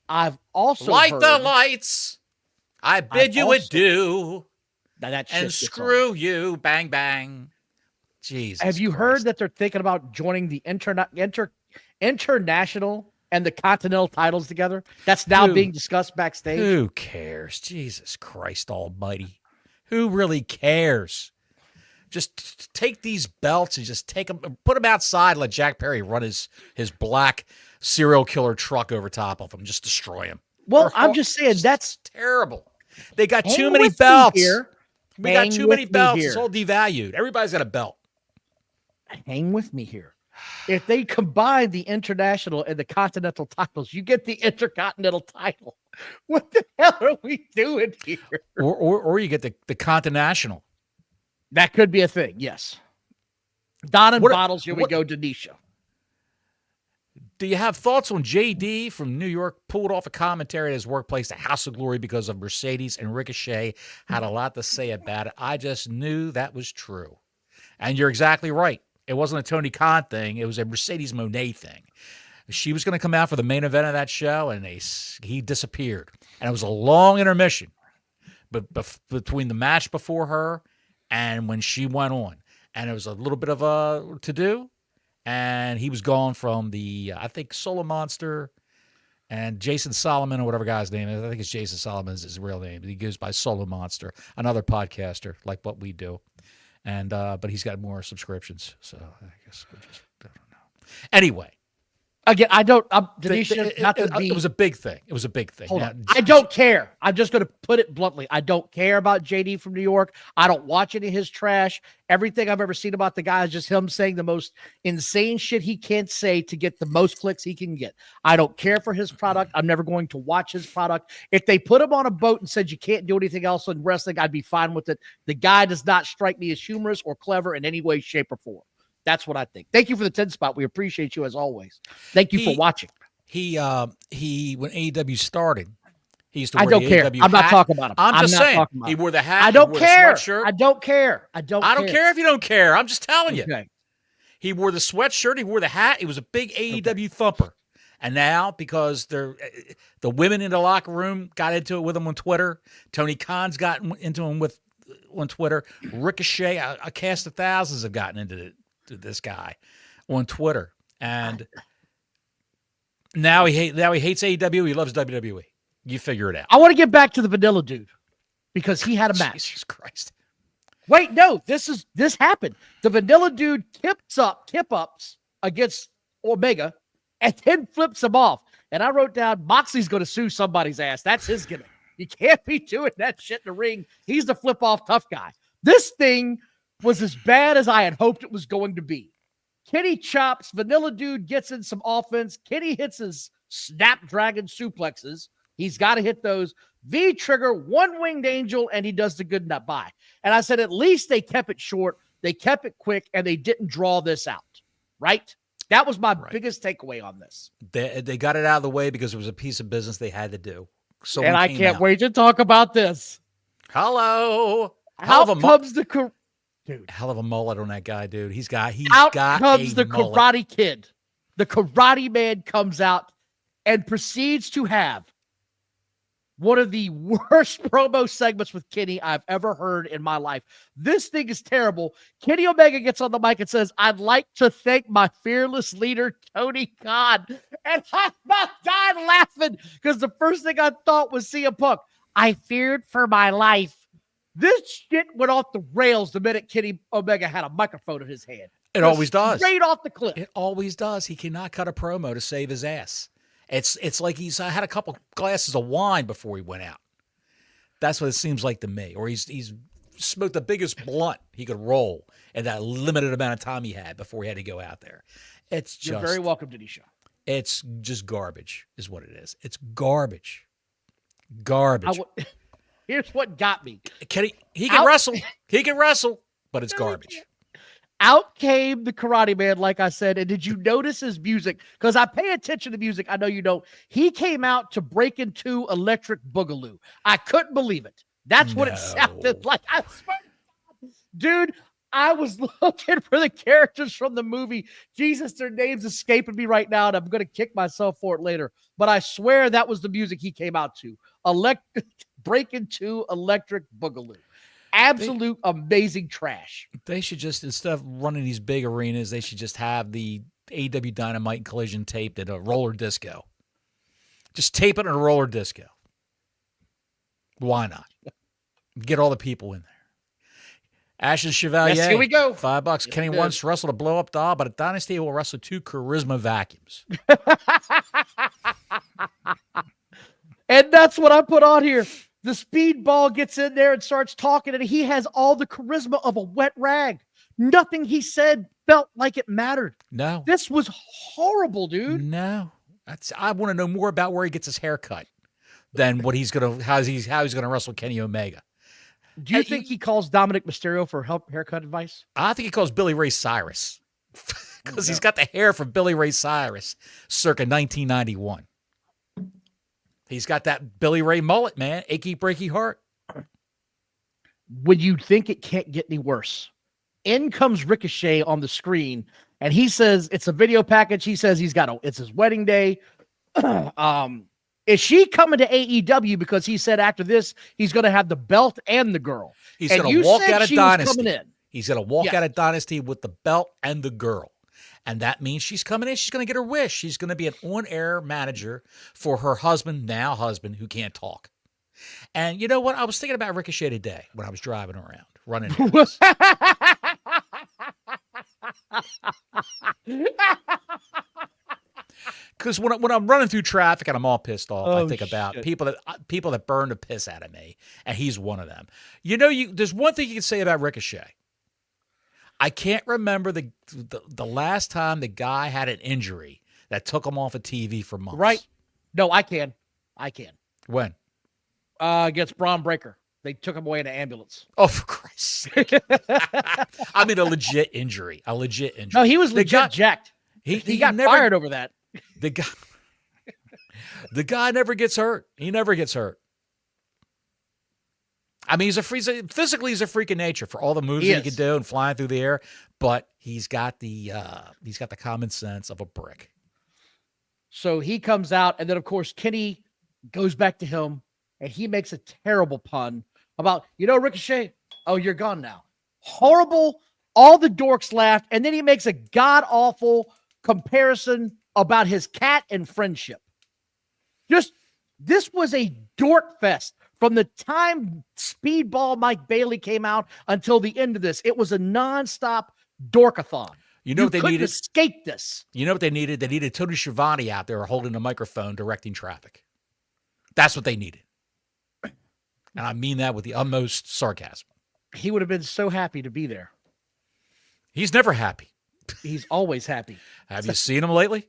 I've also Light the lights. I bid you adieu. And screw you. Bang, bang. Jesus Have you heard that they're thinking about joining the international and the continental titles together? That's now being discussed backstage. Who cares? Jesus Christ almighty. Who really cares? Just take these belts and just take them, put them outside, and let Jack Perry run his black serial killer truck over top of them. Just destroy him. Well, I'm just saying that's terrible. They got too many belts. We got too many belts. It's all devalued. Everybody's got a belt. Hang with me here. If they combine the international and the continental titles, you get the intercontinental title. What the hell are we doing here? Or you get the continental. That could be a thing, yes. Don and Bottles, here we go, Denisha. Do you have thoughts on JD from New York pulled off a commentary at his workplace, the House of Glory, because of Mercedes and Ricochet? Had a lot to say about it. I just knew that was true. And you're exactly right. It wasn't a Tony Khan thing. It was a Mercedes Moné thing. She was going to come out for the main event of that show, and he disappeared. And it was a long intermission between the match before her and when she went on. And it was a little bit of a to-do. And he was gone from the, I think, Solo Monster and Jason Solomon, or whatever guy's name is. I think it's Jason Solomon is his real name. He goes by Solo Monster, another podcaster like what we do. And but he's got more subscriptions. So I guess I don't know. Anyway. Again, I don't. Denisha, it was a big thing. It was a big thing. Hold on. I don't care. I'm just going to put it bluntly. I don't care about JD from New York. I don't watch any of his trash. Everything I've ever seen about the guy is just him saying the most insane shit he can't say to get the most clicks he can get. I don't care for his product. I'm never going to watch his product. If they put him on a boat and said you can't do anything else in wrestling, I'd be fine with it. The guy does not strike me as humorous or clever in any way, shape, or form. That's what I think. Thank you for the 10 spot. We appreciate you as always. Thank you for watching. He when AEW started, he used to wear the don't care. AEW I'm hat. not talking about him. I'm just saying. He wore the hat. I don't care. I don't care. I don't care if you don't care. I'm just telling you. Okay. He wore the sweatshirt. He wore the hat. He was a big AEW thumper. And now, because the women in the locker room got into it with him on Twitter, Tony Khan's gotten into him on Twitter. Ricochet, a cast of thousands have gotten into this guy on Twitter, and now he hates AEW. He loves WWE. You figure it out. I want to get back to the Vanilla Dude because he had a match. Jesus Christ! Wait, no, this happened. The Vanilla Dude tip ups against Omega, and then flips him off. And I wrote down Moxley's going to sue somebody's ass. That's his gimmick. You can't be doing that shit in the ring. He's the flip off tough guy. This thing was as bad as I had hoped it was going to be. Kenny chops, Vanilla Dude gets in some offense. Kenny hits his Snapdragon suplexes. He's got to hit those. V-trigger, one-winged angel, and he does the good nut by. And I said, at least they kept it short, they kept it quick, and they didn't draw this out, right? That was my biggest takeaway on this. They got it out of the way because it was a piece of business they had to do. So and I can't wait to talk about this. Hello. How comes the... Dude. Hell of a mullet on that guy, dude. He's got comes the mullet. Karate Kid. The Karate Man comes out and proceeds to have one of the worst promo segments with Kenny I've ever heard in my life. This thing is terrible. Kenny Omega gets on the mic and says, "I'd like to thank my fearless leader, Tony Khan." And I about died laughing because the first thing I thought was CM Punk. I feared for my life. This shit went off the rails the minute Kenny Omega had a microphone in his hand. It always does. Straight off the cliff. It always does. He cannot cut a promo to save his ass. It's like he's had a couple glasses of wine before he went out. That's what it seems like to me. Or he's smoked the biggest blunt he could roll in that limited amount of time he had before he had to go out there. You're very welcome to the show. It's just garbage is what it is. It's garbage. Garbage. Here's what got me. He can wrestle. He can wrestle, but it's garbage. Out came the Karate Man, like I said. And did you notice his music? Because I pay attention to music. I know you don't. He came out to break into Electric Boogaloo. I couldn't believe it. That's what it sounded like. I swear, dude, I was looking for the characters from the movie. Jesus, their names escaping me right now, and I'm going to kick myself for it later. But I swear that was the music he came out to. Break into Electric Boogaloo. Absolute amazing trash. They should just, instead of running these big arenas, they should just have the AEW Dynamite Collision taped at a roller disco. Just tape it in a roller disco. Why not? Get all the people in there. Ashen Chevalier. Yes, here we go. $5. Yes, Kenny once wrestled a blow-up doll, but at Dynasty he will wrestle 2 charisma vacuums. And that's what I put on here. The speedball gets in there and starts talking, and he has all the charisma of a wet rag. Nothing he said felt like it mattered. No. This was horrible, dude. No. I want to know more about where he gets his hair cut than what he's going to, how he's going to wrestle Kenny Omega. Do you think he calls Dominic Mysterio for haircut advice? I think he calls Billy Ray Cyrus because he's got the hair from Billy Ray Cyrus circa 1991. He's got that Billy Ray mullet, man. Achy, breaky heart. When you think it can't get any worse, in comes Ricochet on the screen, and he says it's a video package. He says it's his wedding day. Is she coming to AEW because he said after this he's going to have the belt and the girl? He's going to walk out of Dynasty. He's going to walk out of Dynasty with the belt and the girl. And that means she's coming in. She's going to get her wish. She's going to be an on-air manager for her husband, who can't talk. And you know what? I was thinking about Ricochet today when I was driving around, running. Because when I'm running through traffic and I'm all pissed off, I think about people that burn the piss out of me, and he's one of them. You know, there's one thing you can say about Ricochet. I can't remember the last time the guy had an injury that took him off of TV for months. Right? No, I can. When? Against Braun Breaker. They took him away in an ambulance. Oh, for Christ's sake. I mean, a legit injury. No, he was legit jacked. He got fired over that. The guy never gets hurt. He never gets hurt. I mean, physically he's a freak of nature for all the moves he can do and flying through the air, but he's got the common sense of a brick. So he comes out, and then of course Kenny goes back to him, and he makes a terrible pun about, Ricochet, oh, you're gone now. Horrible. All the dorks laughed, and then he makes a god-awful comparison about his cat and friendship. This was a dork fest. From the time Speedball Mike Bailey came out until the end of this, it was a nonstop dorkathon. You know what they needed? Escape this. You know what they needed? They needed Tony Schiavone out there holding a microphone directing traffic. That's what they needed. And I mean that with the utmost sarcasm. He would have been so happy to be there. He's never happy. He's always happy. Have you seen him lately?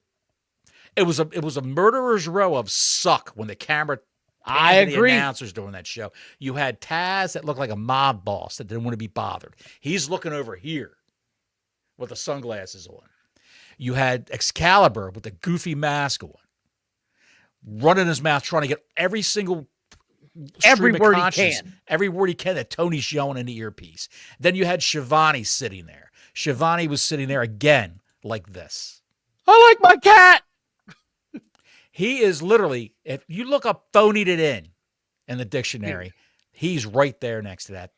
It was a murderer's row of suck when the camera. I agree. The announcers during that show. You had Taz that looked like a mob boss that didn't want to be bothered. He's looking over here with the sunglasses on. You had Excalibur with the goofy mask on, running his mouth trying to get every single every word he can. Every word he can that Tony's yelling in the earpiece. Then you had Schiavone sitting there. Schiavone was sitting there again like this. I like my cat. He is literally, if you look up phonied it in the dictionary, he's right there next to that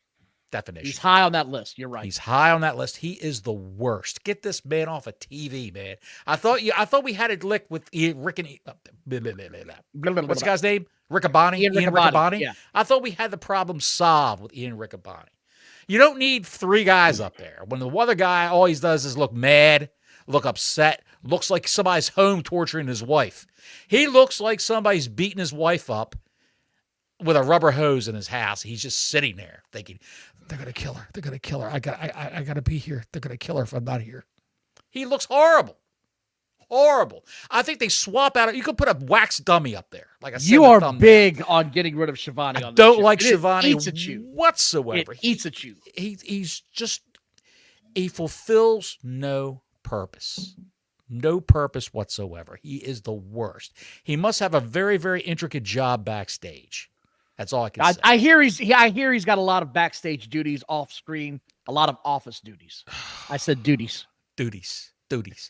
definition. He's high on that list. You're right. He's high on that list. He is the worst. Get this man off of TV, man. I thought we had it licked with Rick and what's the guy's name? Riccaboni? Ian Riccaboni? Yeah. I thought we had the problem solved with Ian Riccaboni. You don't need three guys up there. When the other guy always does is look mad, look upset, looks like somebody's home torturing his wife. He looks like somebody's beating his wife up with a rubber hose in his house. He's just sitting there thinking, they're going to kill her. They're going to kill her. I got to be here. They're going to kill her if I'm not here. He looks horrible. Horrible. I think they swap out. You could put a wax dummy up there. Like a You are big on getting rid of Schiavone. I don't like Schiavone whatsoever. It eats at you. He's just, he fulfills no purpose. No purpose whatsoever. He is the worst. He must have a very, very intricate job backstage. That's all I can say. I hear he's got a lot of backstage duties off screen, a lot of office duties. I said duties. Duties.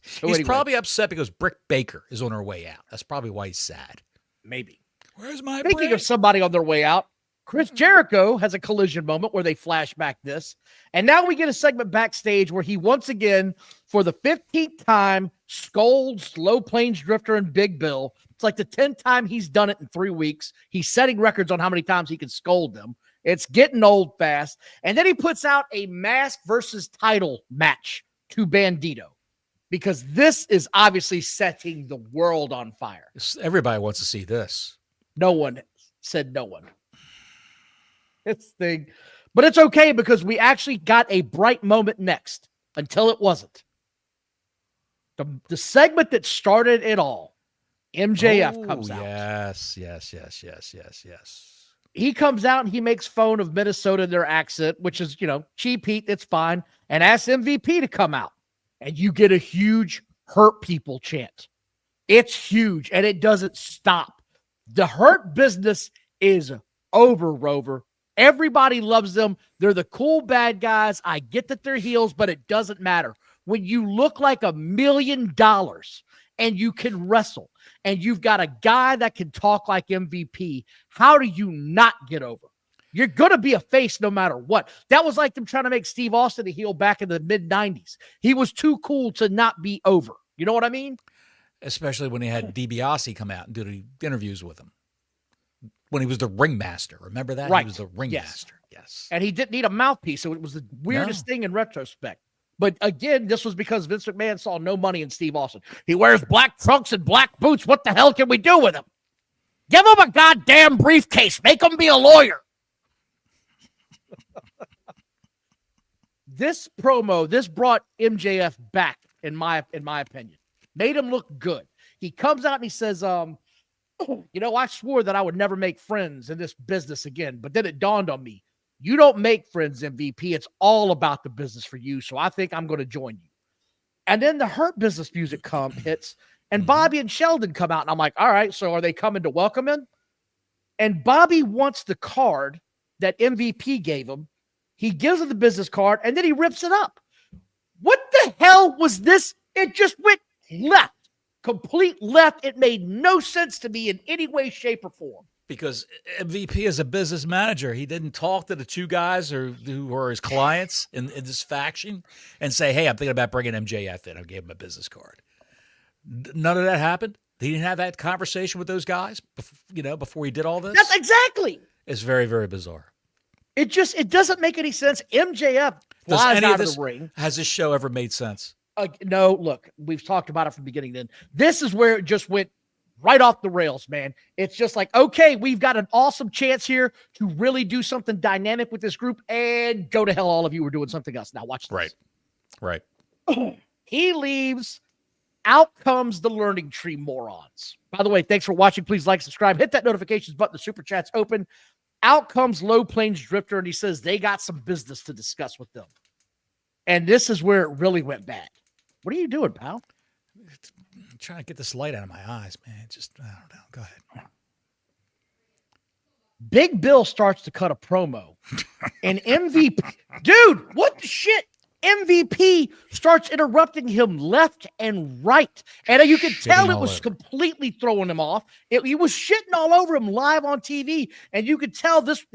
So He's probably upset because Britt Baker is on her way out. That's probably why he's sad. Maybe. Where's my Speaking of somebody on their way out, Chris Jericho has a collision moment where they flash back this. And now we get a segment backstage where he once again, for the 15th time, scolds Low Plains Drifter and Big Bill. It's like the 10th time he's done it in 3 weeks. He's setting records on how many times he can scold them. It's getting old fast. And then he puts out a mask versus title match to Bandito, because this is obviously setting the world on fire. Everybody wants to see this. No one said no one. This thing. But it's okay because we actually got a bright moment next. until it wasn't. The segment that started it all, MJF comes out. Yes. He comes out and he makes fun of Minnesota and their accent, which is, cheap heat, it's fine, and asks MVP to come out. And you get a huge hurt people chant. It's huge, and it doesn't stop. The hurt business is over, Rover. Everybody loves them. They're the cool bad guys. I get that they're heels, but it doesn't matter. When you look like $1 million and you can wrestle and you've got a guy that can talk like MVP, how do you not get over? You're going to be a face no matter what. That was like them trying to make Steve Austin a heel back in the mid-90s. He was too cool to not be over. You know what I mean? Especially when he had DiBiase come out and do the interviews with him. When he was the ringmaster. Remember that? Right. He was the ringmaster. Yes. And he didn't need a mouthpiece, so it was the weirdest thing in retrospect. But again, this was because Vince McMahon saw no money in Steve Austin. He wears black trunks and black boots. What the hell can we do with him? Give him a goddamn briefcase. Make him be a lawyer. This promo, this brought MJF back, in my opinion. Made him look good. He comes out and he says, I swore that I would never make friends in this business again. But then it dawned on me. You don't make friends, MVP. It's all about the business for you. So I think I'm going to join you. And then the Hurt Business music hits, and Bobby and Sheldon come out. And I'm like, all right, so are they coming to welcome him? And Bobby wants the card that MVP gave him. He gives him the business card, and then he rips it up. What the hell was this? It just went left. Complete left. It made no sense to me in any way, shape, or form. Because MVP is a business manager. He didn't talk to the two guys who were his clients in this faction and say, hey, I'm thinking about bringing MJF in. I gave him a business card. None of that happened. He didn't have that conversation with those guys, before he did all this. That's exactly. It's very, very bizarre. It doesn't make any sense. MJF flies out of the ring. Has this show ever made sense? No, look, we've talked about it from the beginning then. This is where it just went right off the rails, man. It's just like, okay, we've got an awesome chance here to really do something dynamic with this group, and go to hell, all of you are doing something else. Now watch this. Right. He leaves. Out comes the learning tree morons. By the way, thanks for watching. Please like, subscribe, hit that notifications button. The super chat's open. Out comes Low Plains Drifter, and he says they got some business to discuss with them. And this is where it really went bad. What are you doing, pal? I'm trying to get this light out of my eyes, man. I don't know. Go ahead. Big Bill starts to cut a promo. And MVP, dude, what the shit? MVP starts interrupting him left and right. And you could tell it was completely throwing him off. He was shitting all over him live on TV. And you could tell this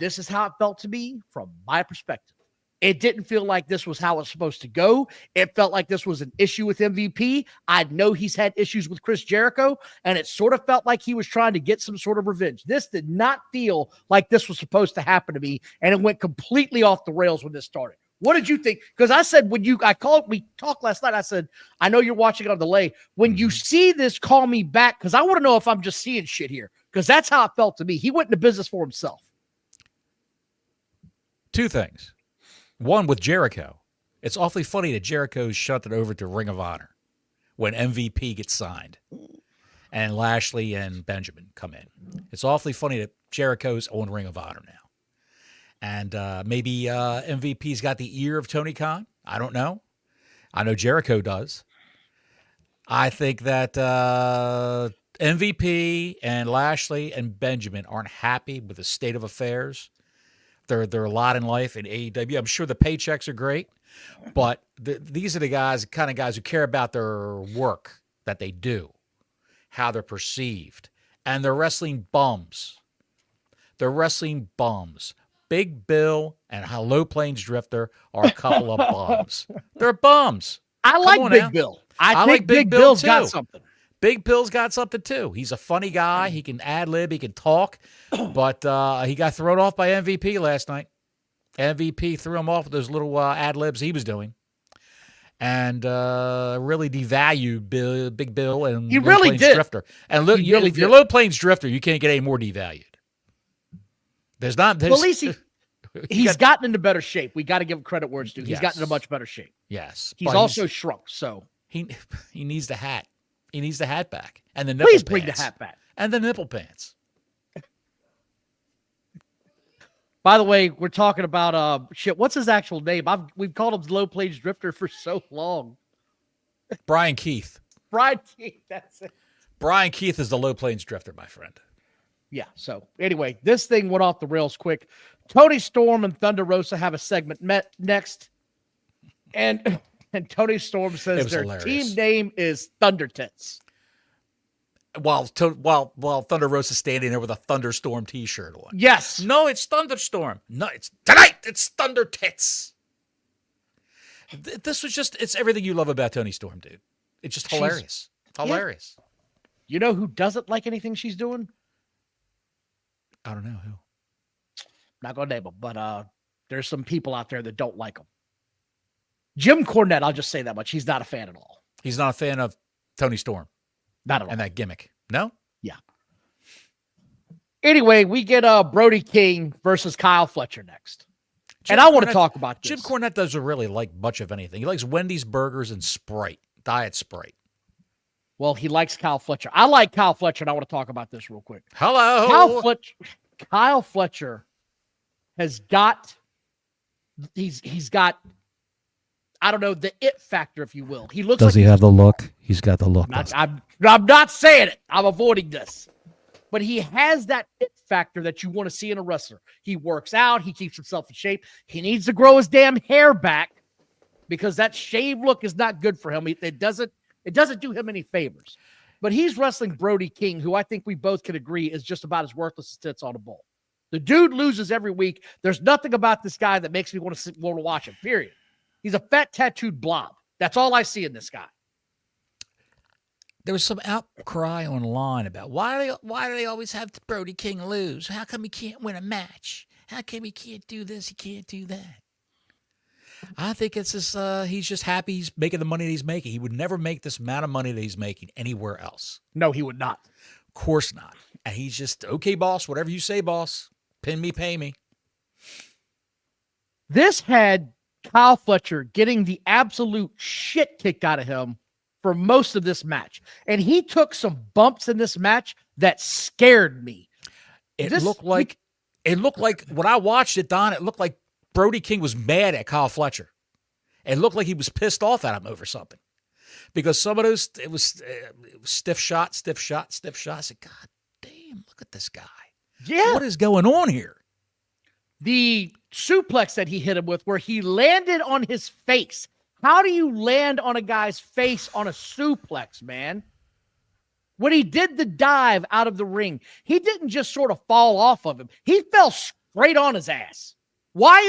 is how it felt to me from my perspective. It didn't feel like this was how it's supposed to go. It felt like this was an issue with MVP. I know he's had issues with Chris Jericho, and it sort of felt like he was trying to get some sort of revenge. This did not feel like this was supposed to happen to me, and it went completely off the rails when this started. What did you think? Because I said, we talked last night. I said, I know you're watching it on delay. When you see this, call me back, because I want to know if I'm just seeing shit here, because that's how it felt to me. He went into business for himself. Two things. One, with Jericho. It's awfully funny that Jericho's shunted over to Ring of Honor when MVP gets signed and Lashley and Benjamin come in. It's awfully funny that Jericho's on Ring of Honor now. And maybe MVP's got the ear of Tony Khan. I don't know. I know Jericho does. I think that MVP and Lashley and Benjamin aren't happy with the state of affairs. They're a lot in life in AEW. I'm sure the paychecks are great, but these are the kind of guys who care about their work that they do, how they're perceived, and they're wrestling bums. They're wrestling bums. Big Bill and Low Plains Drifter are a couple of bums. They're bums. I like Big Bill. I think Big Bill's got something. Big Bill's got something too. He's a funny guy. He can ad-lib. He can talk. But he got thrown off by MVP last night. MVP threw him off with those little ad-libs he was doing. And really devalued Big Bill and Low Plains Drifter. And if you're Low Plains Drifter, you can't get any more devalued. There's not. Well, at least He's gotten into better shape. We got to give him credit where it's due. He's gotten into much better shape. Yes. He's also shrunk, so. He needs the hat. He needs the hat back. And the nipple pants. Please bring the hat back. And the nipple pants. By the way, we're talking about what's his actual name? We've called him Low Plains Drifter for so long. Brian Keith. Brian Keith, that's it. Brian Keith is the Low Plains Drifter, my friend. Yeah, so anyway, this thing went off the rails quick. Tony Storm and Thunder Rosa have a segment next. And Tony Storm says their team name is Thunder Tits. While Thunder Rosa's standing there with a Thunderstorm t-shirt on. Yes. No, it's Thunderstorm. No, it's tonight. It's Thunder Tits. This was it's everything you love about Tony Storm, dude. It's just hilarious. Hilarious. Yeah. You know who doesn't like anything she's doing? I don't know who. Not going to name them, but there's some people out there that don't like them. Jim Cornette, I'll just say that much. He's not a fan at all. He's not a fan of Tony Storm. Not at all. And that gimmick. No? Yeah. Anyway, we get Brody King versus Kyle Fletcher next. And I want to talk about this. Jim Cornette doesn't really like much of anything. He likes Wendy's burgers and Sprite. Diet Sprite. Well, he likes Kyle Fletcher. I like Kyle Fletcher, and I want to talk about this real quick. Hello. Kyle Fletcher has got he's got, I don't know, the it factor, if you will. He looks. Does he have the look? He's got the look. I'm not saying it. I'm avoiding this. But he has that it factor that you want to see in a wrestler. He works out. He keeps himself in shape. He needs to grow his damn hair back because that shaved look is not good for him. It doesn't do him any favors. But he's wrestling Brody King, who I think we both can agree is just about as worthless as tits on a bull. The dude loses every week. There's nothing about this guy that makes me want to watch him, period. He's a fat, tattooed blob. That's all I see in this guy. There was some outcry online about why do they always have Brody King lose? How come he can't win a match? How come he can't do this? He can't do that. I think it's just he's just happy he's making the money that he's making. He would never make this amount of money that he's making anywhere else. No, he would not. Of course not. And he's just, okay, boss, whatever you say, boss. Pin me, pay me. This had Kyle Fletcher getting the absolute shit kicked out of him for most of this match. And he took some bumps in this match that scared me. It looked like when I watched it, Don, it looked like Brody King was mad at Kyle Fletcher. It looked like he was pissed off at him over something. Because some of those, it was stiff shot. I said, God damn, look at this guy. Yeah. What is going on here? The suplex that he hit him with, where he landed on his face. How do you land on a guy's face on a suplex, man? When he did the dive out of the ring, he didn't just sort of fall off of him. He fell straight on his ass. Why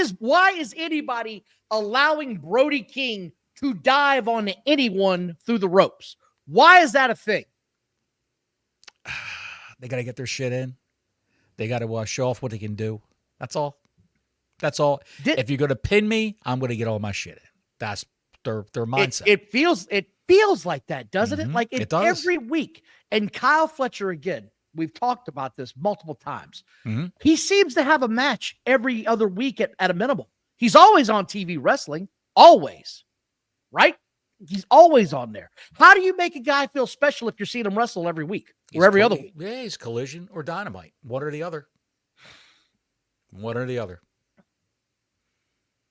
is anybody allowing Brody King to dive on anyone through the ropes? Why is that a thing? They got to get their shit in. They got to show off what they can do. That's all. If you're going to pin me, I'm going to get all my shit in. That's their mindset. It feels like that, doesn't it? Like it does. Every week. And Kyle Fletcher, again, we've talked about this multiple times. Mm-hmm. He seems to have a match every other week at a minimum. He's always on TV wrestling. Always. Right? He's always on there. How do you make a guy feel special if you're seeing him wrestle every week or every other week? Yeah, he's Collision or Dynamite. One or the other.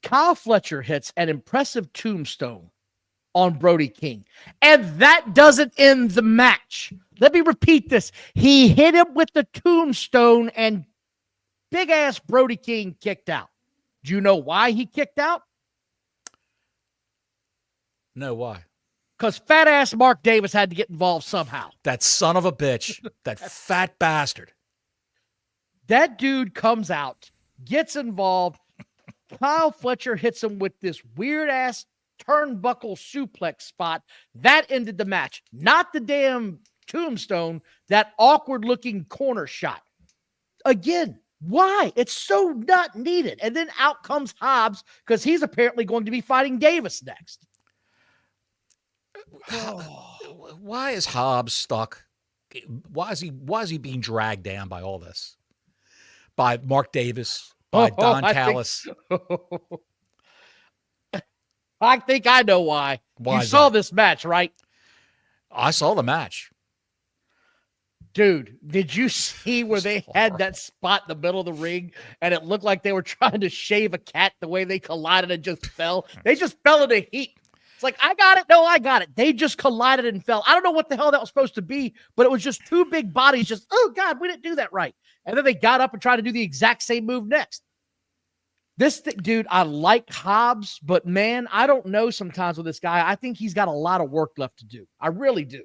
Kyle Fletcher hits an impressive tombstone on Brody King. And that doesn't end the match. Let me repeat this. He hit him with the tombstone and big-ass Brody King kicked out. Do you know why he kicked out? No, why? Because fat-ass Mark Davis had to get involved somehow. That son of a bitch. That fat bastard. That dude comes out, gets involved. Kyle Fletcher hits him with this weird-ass turnbuckle suplex spot. That ended the match. Not the damn tombstone, that awkward-looking corner shot. Again, why? It's so not needed. And then out comes Hobbs because he's apparently going to be fighting Davis next. Why is Hobbs stuck? Why is he being dragged down by all this? By Mark Davis, by Don Callis. I think I know why. You saw this match, right? I saw the match. Dude, did you see where they had that spot in the middle of the ring and it looked like they were trying to shave a cat the way they collided and just fell? They just fell in a heap. It's like, I got it. No, I got it. They just collided and fell. I don't know what the hell that was supposed to be, but it was just two big bodies just, oh, God, we didn't do that right. And then they got up and tried to do the exact same move next. Dude, I like Hobbs, but man, I don't know sometimes with this guy. I think he's got a lot of work left to do. I really do.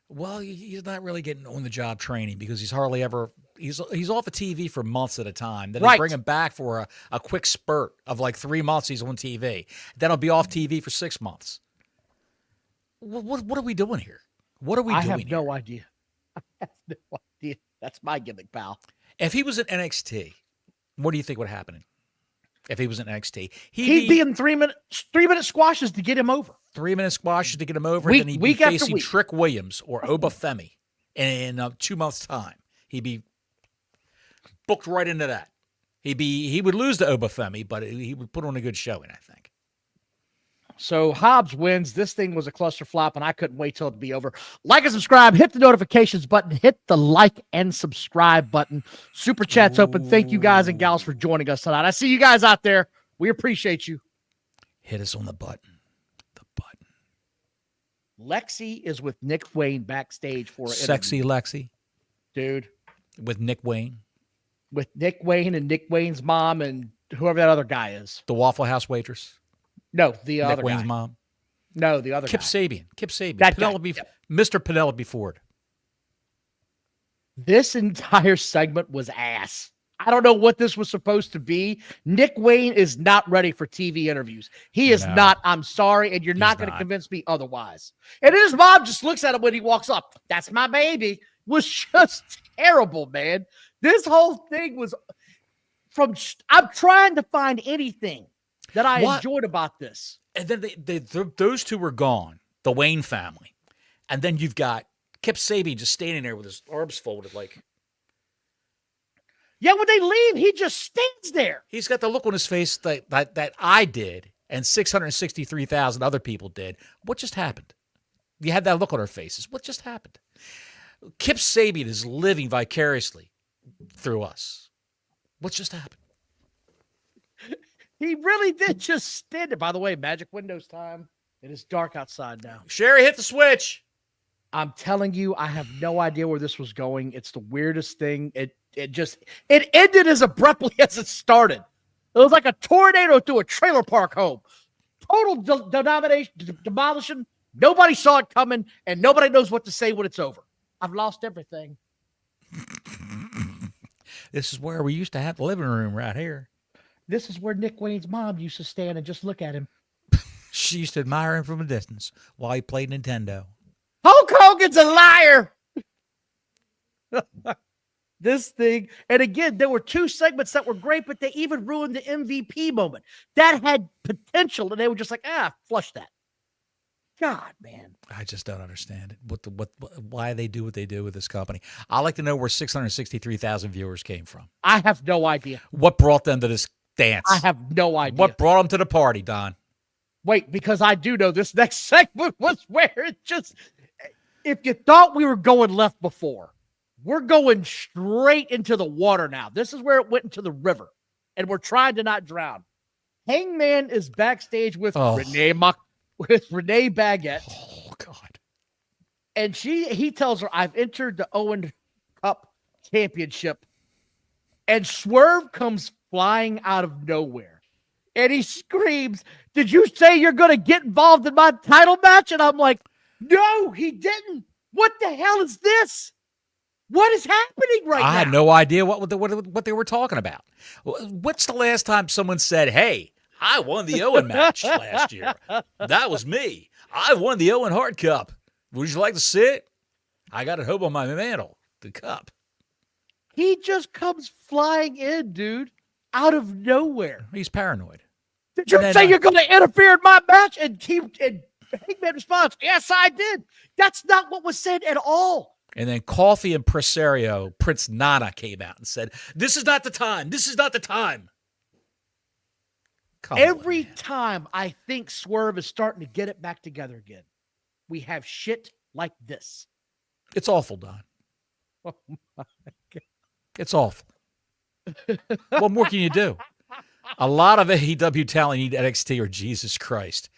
Well, he's not really getting on-the-job training because he's hardly ever he's off of TV for months at a time. Then they bring him back for a quick spurt of like 3 months he's on TV. Then he'll be off TV for 6 months. What are we doing here? What are we doing here? I have no idea. I have no idea. That's my gimmick, pal. If he was in NXT, what do you think would happen? If he was in NXT, he'd be in 3 minute squashes to get him over. 3 minute squashes to get him over, and then he'd be facing Trick Williams or Obafemi in 2 months' time. He'd be booked right into that. He would lose to Obafemi, but he would put on a good showing, I think. So Hobbs wins. This thing was a cluster flop, and I couldn't wait till it to be over. Like and subscribe. Hit the notifications button. Hit the like and subscribe button. Super chat's open. Thank you guys and gals for joining us tonight. I see you guys out there. We appreciate you. Hit us on the button. The button. Lexi is with Nick Wayne backstage for an Sexy interview. Lexi. Dude. With Nick Wayne. With Nick Wayne and Nick Wayne's mom and whoever that other guy is. The Waffle House waitress. No, the other Nick Wayne's guy. mom. No, the other Kip guy. Sabian. Kip Sabian. That Penelope, guy. Yep. Mr. Penelope Ford. This entire segment was ass. I don't know what this was supposed to be. Nick Wayne is not ready for TV interviews. He is not. I'm sorry, and you're not going to convince me otherwise. And his mom just looks at him when he walks up. That's my baby. Was just terrible, man. This whole thing was from. I'm trying to find anything that I enjoyed about this. And then those two were gone, the Wayne family. And then you've got Kip Sabian just standing there with his arms folded like. Yeah, when they leave, he just stands there. He's got the look on his face that I did and 663,000 other people did. What just happened? You had that look on our faces. What just happened? Kip Sabian is living vicariously through us. What just happened? He really did just stand there. By the way, Magic Windows time. It is dark outside now. Sherry, hit the switch. I'm telling you, I have no idea where this was going. It's the weirdest thing. It ended as abruptly as it started. It was like a tornado through a trailer park home. Total demolition. Nobody saw it coming, and nobody knows what to say when it's over. I've lost everything. This is where we used to have the living room right here. This is where Nick Wayne's mom used to stand and just look at him. She used to admire him from a distance while he played Nintendo. Hulk Hogan's a liar. This thing, and again, there were two segments that were great, but they even ruined the MVP moment. That had potential, and they were just like, flush that. God, man. I just don't understand it. Why they do what they do with this company. I'd like to know where 663,000 viewers came from. I have no idea. What brought them to this dance? I have no idea. What brought them to the party, Don? Wait, because I do know this next segment was where it just, if you thought we were going left before, we're going straight into the water now. This is where it went into the river, and we're trying to not drown. Hangman is backstage with Renee Baguette. Oh, God. And he tells her, I've entered the Owen Cup Championship. And Swerve comes flying out of nowhere. And he screams, did you say you're going to get involved in my title match? And I'm like, no, he didn't. What the hell is this? What is happening right now? I had no idea what they were talking about. What's the last time someone said, hey, I won the Owen match last year. That was me. I won the Owen Hart Cup. Would you like to see it? I got it home on my mantle, the cup. He just comes flying in, dude, out of nowhere. He's paranoid. Did you say you're going to interfere in my match? And Hangman responds, yes, I did. That's not what was said at all. And then Coffee impresario Prince Nana came out and said, "This is not the time. This is not the time." Every time I think Swerve is starting to get it back together again, we have shit like this. It's awful, Don. Oh my God. It's awful. What more can you do? A lot of AEW talent need NXT or Jesus Christ.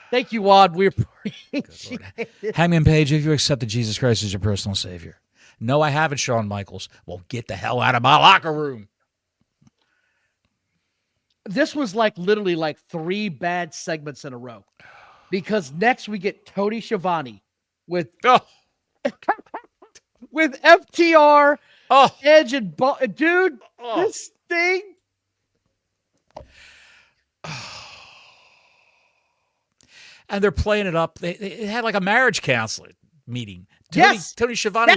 Thank you, Wad. We appreciate it. Hangman Page, if you accepted Jesus Christ as your personal savior. No, I haven't, Shawn Michaels. Well, get the hell out of my locker room. This was literally 3 bad segments in a row. Because next we get Tony Schiavone with with FTR, Edge, and dude, this thing. And they're playing it up. They had like a marriage counselor meeting. Tony Schiavone,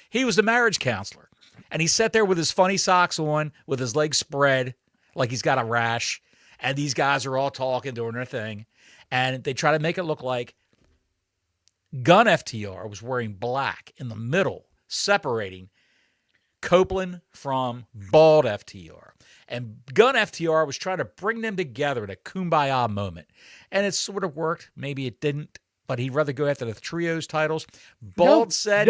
he was the marriage counselor. And he sat there with his funny socks on, with his legs spread, like he's got a rash. And these guys are all talking, doing their thing. And they try to make it look like Gun FTR was wearing black in the middle, separating Copeland from Bald FTR. And Gun FTR was trying to bring them together in a kumbaya moment. And it sort of worked. Maybe it didn't, but he'd rather go after the trios titles. Bald said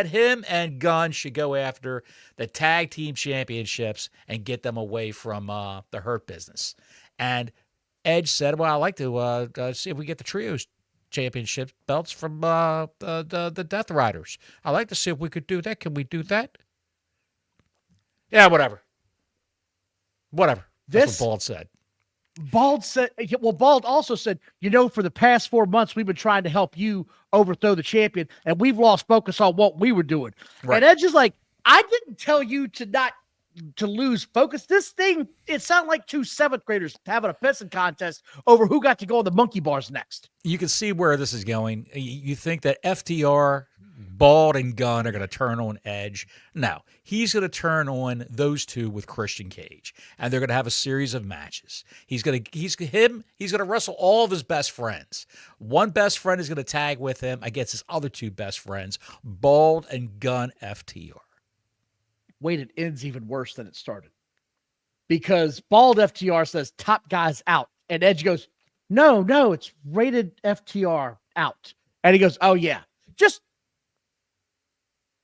him and Gunn should go after the tag team championships and get them away from the Hurt Business. And Edge said, well, I'd like to see if we get the trios championship belts from the Death Riders. I'd like to see if we could do that. Can we do that? Yeah, whatever. That's what Bald said. Bald also said, for the past 4 months, we've been trying to help you overthrow the champion, and we've lost focus on what we were doing. Right. And Edge is like, I didn't tell you to lose focus. This thing, it sounded like 2 7th graders having a pissing contest over who got to go on the monkey bars next. You can see where this is going. You think that FTR, Bald, and Gunn are going to turn on Edge. No, he's going to turn on those two with Christian Cage, and they're going to have a series of matches. He's going to wrestle all of his best friends. One best friend is going to tag with him against his other 2 best friends, Bald and Gunn FTR. Wait, it ends even worse than it started. Because Bald FTR says top guys out. And Edge goes, no, it's rated FTR out. And he goes, oh yeah, just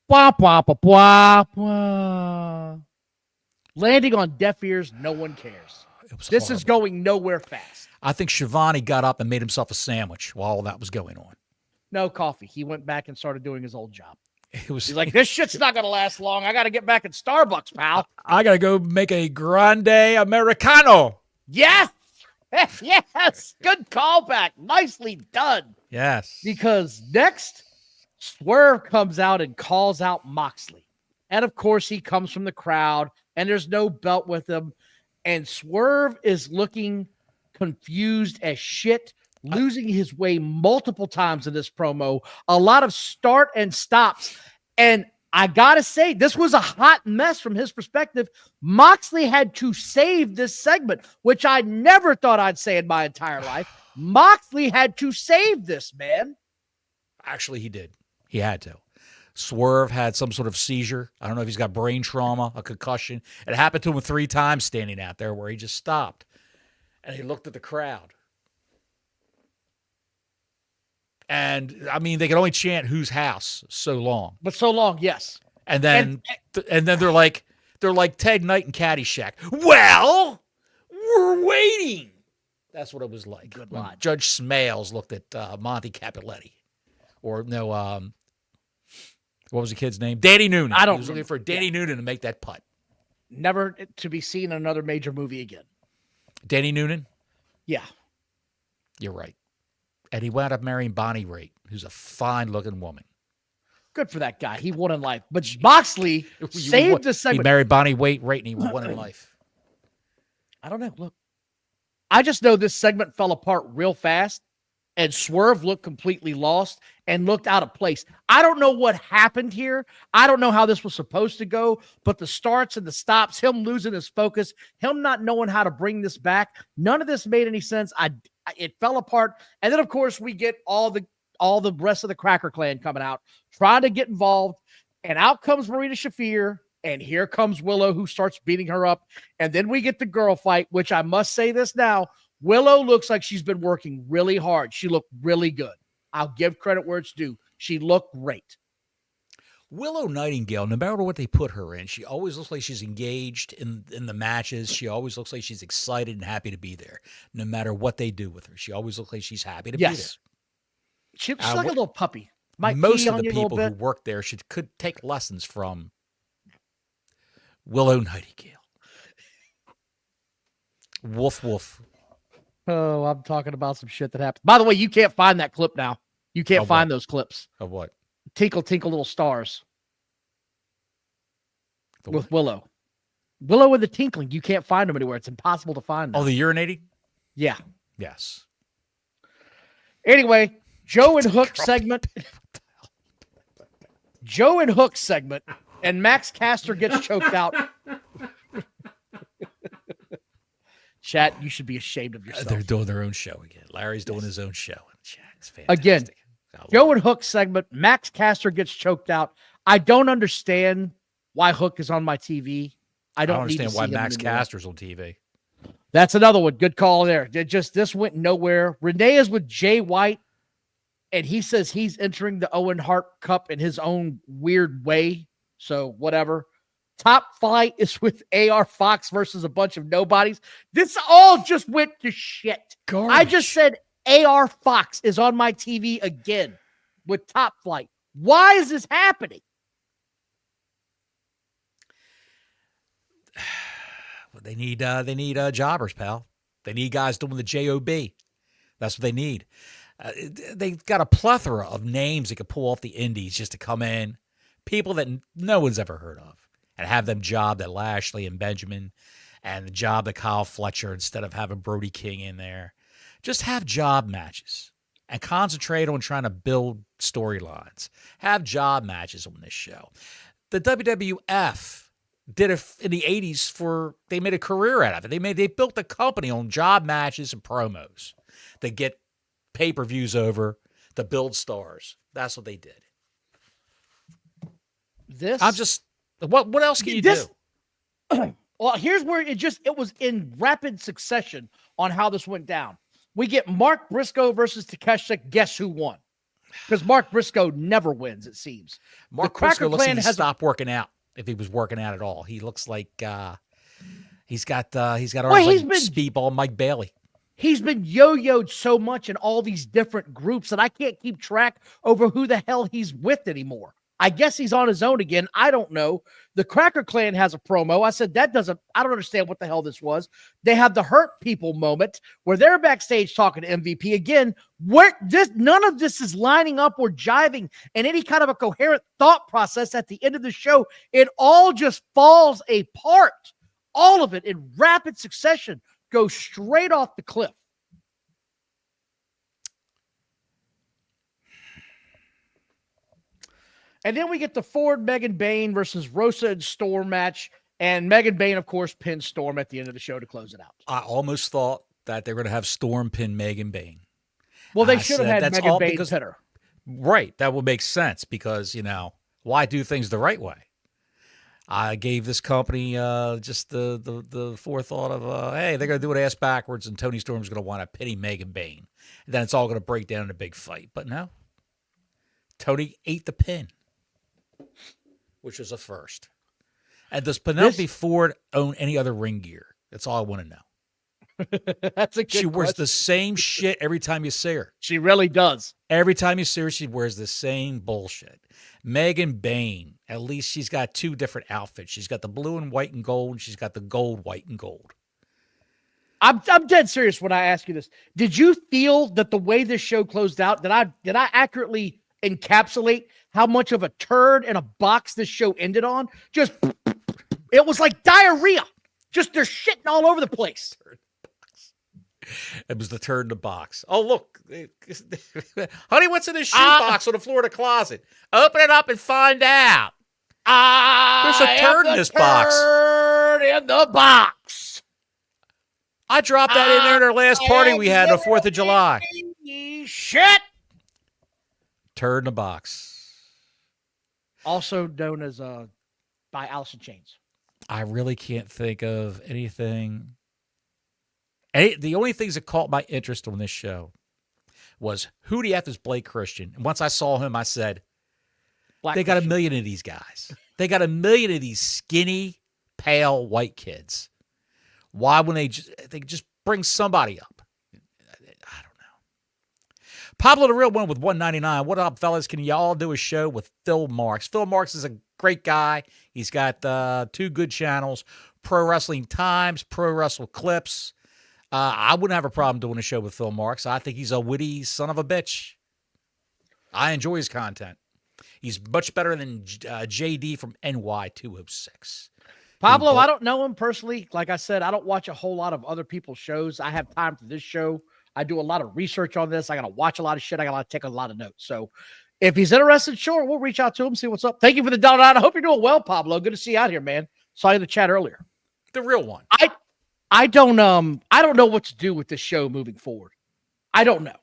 blah, blah, blah, blah, blah. Landing on deaf ears, no one cares. This is going nowhere fast. I think Schiavone got up and made himself a sandwich while all that was going on. No coffee. He went back and started doing his old job. He's like, this shit's not going to last long. I got to get back at Starbucks, pal. I got to go make a grande Americano. Yes. Yes. Good callback. Nicely done. Yes. Because next, Swerve comes out and calls out Moxley. And of course, he comes from the crowd, and there's no belt with him. And Swerve is looking confused as shit, losing his way multiple times in this promo. A lot of start and stops. And I got to say, this was a hot mess from his perspective. Moxley had to save this segment, which I never thought I'd say in my entire life. Moxley had to save this, man. Actually, he did. He had to. Swerve had some sort of seizure. I don't know if he's got brain trauma, a concussion. It happened to him 3 times standing out there where he just stopped. And he looked at the crowd. And I mean, they could only chant "Whose House" so long, but so long, yes. And then they're like Ted Knight and Caddyshack. Well, we're waiting. That's what it was like. Good line. Judge Smales looked at Monty Capuletti, or no, what was the kid's name? Danny Noonan. I don't. He was looking for Danny Noonan to make that putt. Never to be seen in another major movie again. Danny Noonan. Yeah, you're right. And he wound up marrying Bonnie Raitt, who's a fine-looking woman. Good for that guy. He won in life. But Moxley saved the segment. He married Bonnie Raitt, and he won in life. I don't know. Look, I just know this segment fell apart real fast, and Swerve looked completely lost and looked out of place. I don't know what happened here. I don't know how this was supposed to go, but the starts and the stops, him losing his focus, him not knowing how to bring this back, none of this made any sense. It fell apart. And then, of course, we get all the all the rest of the Cracker Clan coming out, trying to get involved. And out comes Marina Shafir, and here comes Willow, who starts beating her up. And then we get the girl fight, which I must say this now. Willow looks like she's been working really hard. She looked really good. I'll give credit where it's due. She looked great. Willow Nightingale, no matter what they put her in, she always looks like she's engaged in the matches. She always looks like she's excited and happy to be there. No matter what they do with her, she always looks like she's happy to be there. She's like a little puppy. Most of the people who work there could take lessons from Willow Nightingale. Woof, woof. Oh, I'm talking about some shit that happened. By the way, you can't find that clip now. You can't find those clips. Of what? Tinkle, Tinkle, Little Stars. With Willow. Willow and the tinkling. You can't find them anywhere. It's impossible to find them. Oh, the urinating? Yeah. Yes. Anyway, Joe and Hook segment. Joe and Hook segment. And Max Caster gets choked out. Chat, you should be ashamed of yourself. They're doing their own show again. Larry's doing his own show. Chat, it's fantastic. Again, Joe and Hook segment. Max Caster gets choked out. I don't understand why Hook is on my TV. I don't understand why Max Caster's on TV. That's another one. Good call there. This went nowhere. Renee is with Jay White, and he says he's entering the Owen Hart Cup in his own weird way. So whatever. Top Flight is with AR Fox versus a bunch of nobodies. This all just went to shit. Garbage. I just said AR Fox is on my TV again with Top Flight. Why is this happening? They need jobbers, pal. They need guys doing the JOB. That's what they need. They've got a plethora of names that could pull off the indies just to come in. People that no one's ever heard of. And have them job at Lashley and Benjamin and the job at Kyle Fletcher instead of having Brody King in there. Just have job matches and concentrate on trying to build storylines. Have job matches on this show. The WWF did it in the 80s they made a career out of it. They built the company on job matches and promos to get pay-per-views over, to build stars. That's what they did. What else can you do? Well, here's where it was in rapid succession on how this went down. We get Mark Briscoe versus Takeshita. Guess who won? Because Mark Briscoe never wins, it seems. Mark Briscoe looks like he stopped working out, if he was working out at all. He looks like he's got arms like Speedball Mike Bailey. He's been yo-yoed so much in all these different groups that I can't keep track over who the hell he's with anymore. I guess he's on his own again. I don't know. The Cracker Clan has a promo. I said, I don't understand what the hell this was. They have the Hurt People moment where they're backstage talking to MVP. Again, none of this is lining up or jiving in any kind of a coherent thought process at the end of the show. It all just falls apart. All of it in rapid succession goes straight off the cliff. And then we get the Ford Megan Bayne versus Rosa and Storm match. And Megan Bayne, of course, pins Storm at the end of the show to close it out. I almost thought that they were going to have Storm pin Megan Bayne. Well, they should have had Megan Bayne pin her. Right. That would make sense because, why do things the right way? I gave this company just the forethought of, hey, they're going to do it ass backwards and Tony Storm's going to want to pity Megan Bayne. And then it's all going to break down in a big fight. But no. Tony ate the pin, which was a first. And does Penelope Ford own any other ring gear? That's all I want to know. That's a good She wears question. the same shit every time you see her. She really does. Every time you see her, she wears the same bullshit. Megan Bayne, at least she's got two different outfits. She's got the blue and white and gold, and she's got the gold, white, and gold. I'm dead serious when I ask you this. Did you feel that the way this show closed out, did I accurately encapsulate how much of a turd in a box this show ended on? It was like diarrhea. Just they're shitting all over the place. It was the turd in the box. Oh, look. Honey, what's in this shoe box on the floor of the closet? Open it up and find out. There's a turd in this box. Turd in the box. I dropped that in there at our last party we had on the 4th of July. Shit. Turd in a box. Also known as by Alice in Chains. I really can't think of anything. The only things that caught my interest on this show was who the F is Blake Christian. And once I saw him, I said, they got a million of these guys. They got a million of these skinny, pale, white kids. Why wouldn't they just bring somebody up? I don't know. Pablo the Real One with 199. What up, fellas? Can y'all do a show with Phil Marks? Phil Marks is a great guy. He's got 2 good channels, Pro Wrestling Times, Pro Wrestle Clips. I wouldn't have a problem doing a show with Phil Marks. I think he's a witty son of a bitch. I enjoy his content. He's much better than JD from NY206. Pablo, I don't know him personally. Like I said, I don't watch a whole lot of other people's shows. I have time for this show. I do a lot of research on this. I got to watch a lot of shit. I got to take a lot of notes. So if he's interested, sure, we'll reach out to him, see what's up. Thank you for the $1. I hope you're doing well, Pablo. Good to see you out here, man. Saw you in the chat earlier. The Real One. I don't know what to do with this show moving forward. I don't know.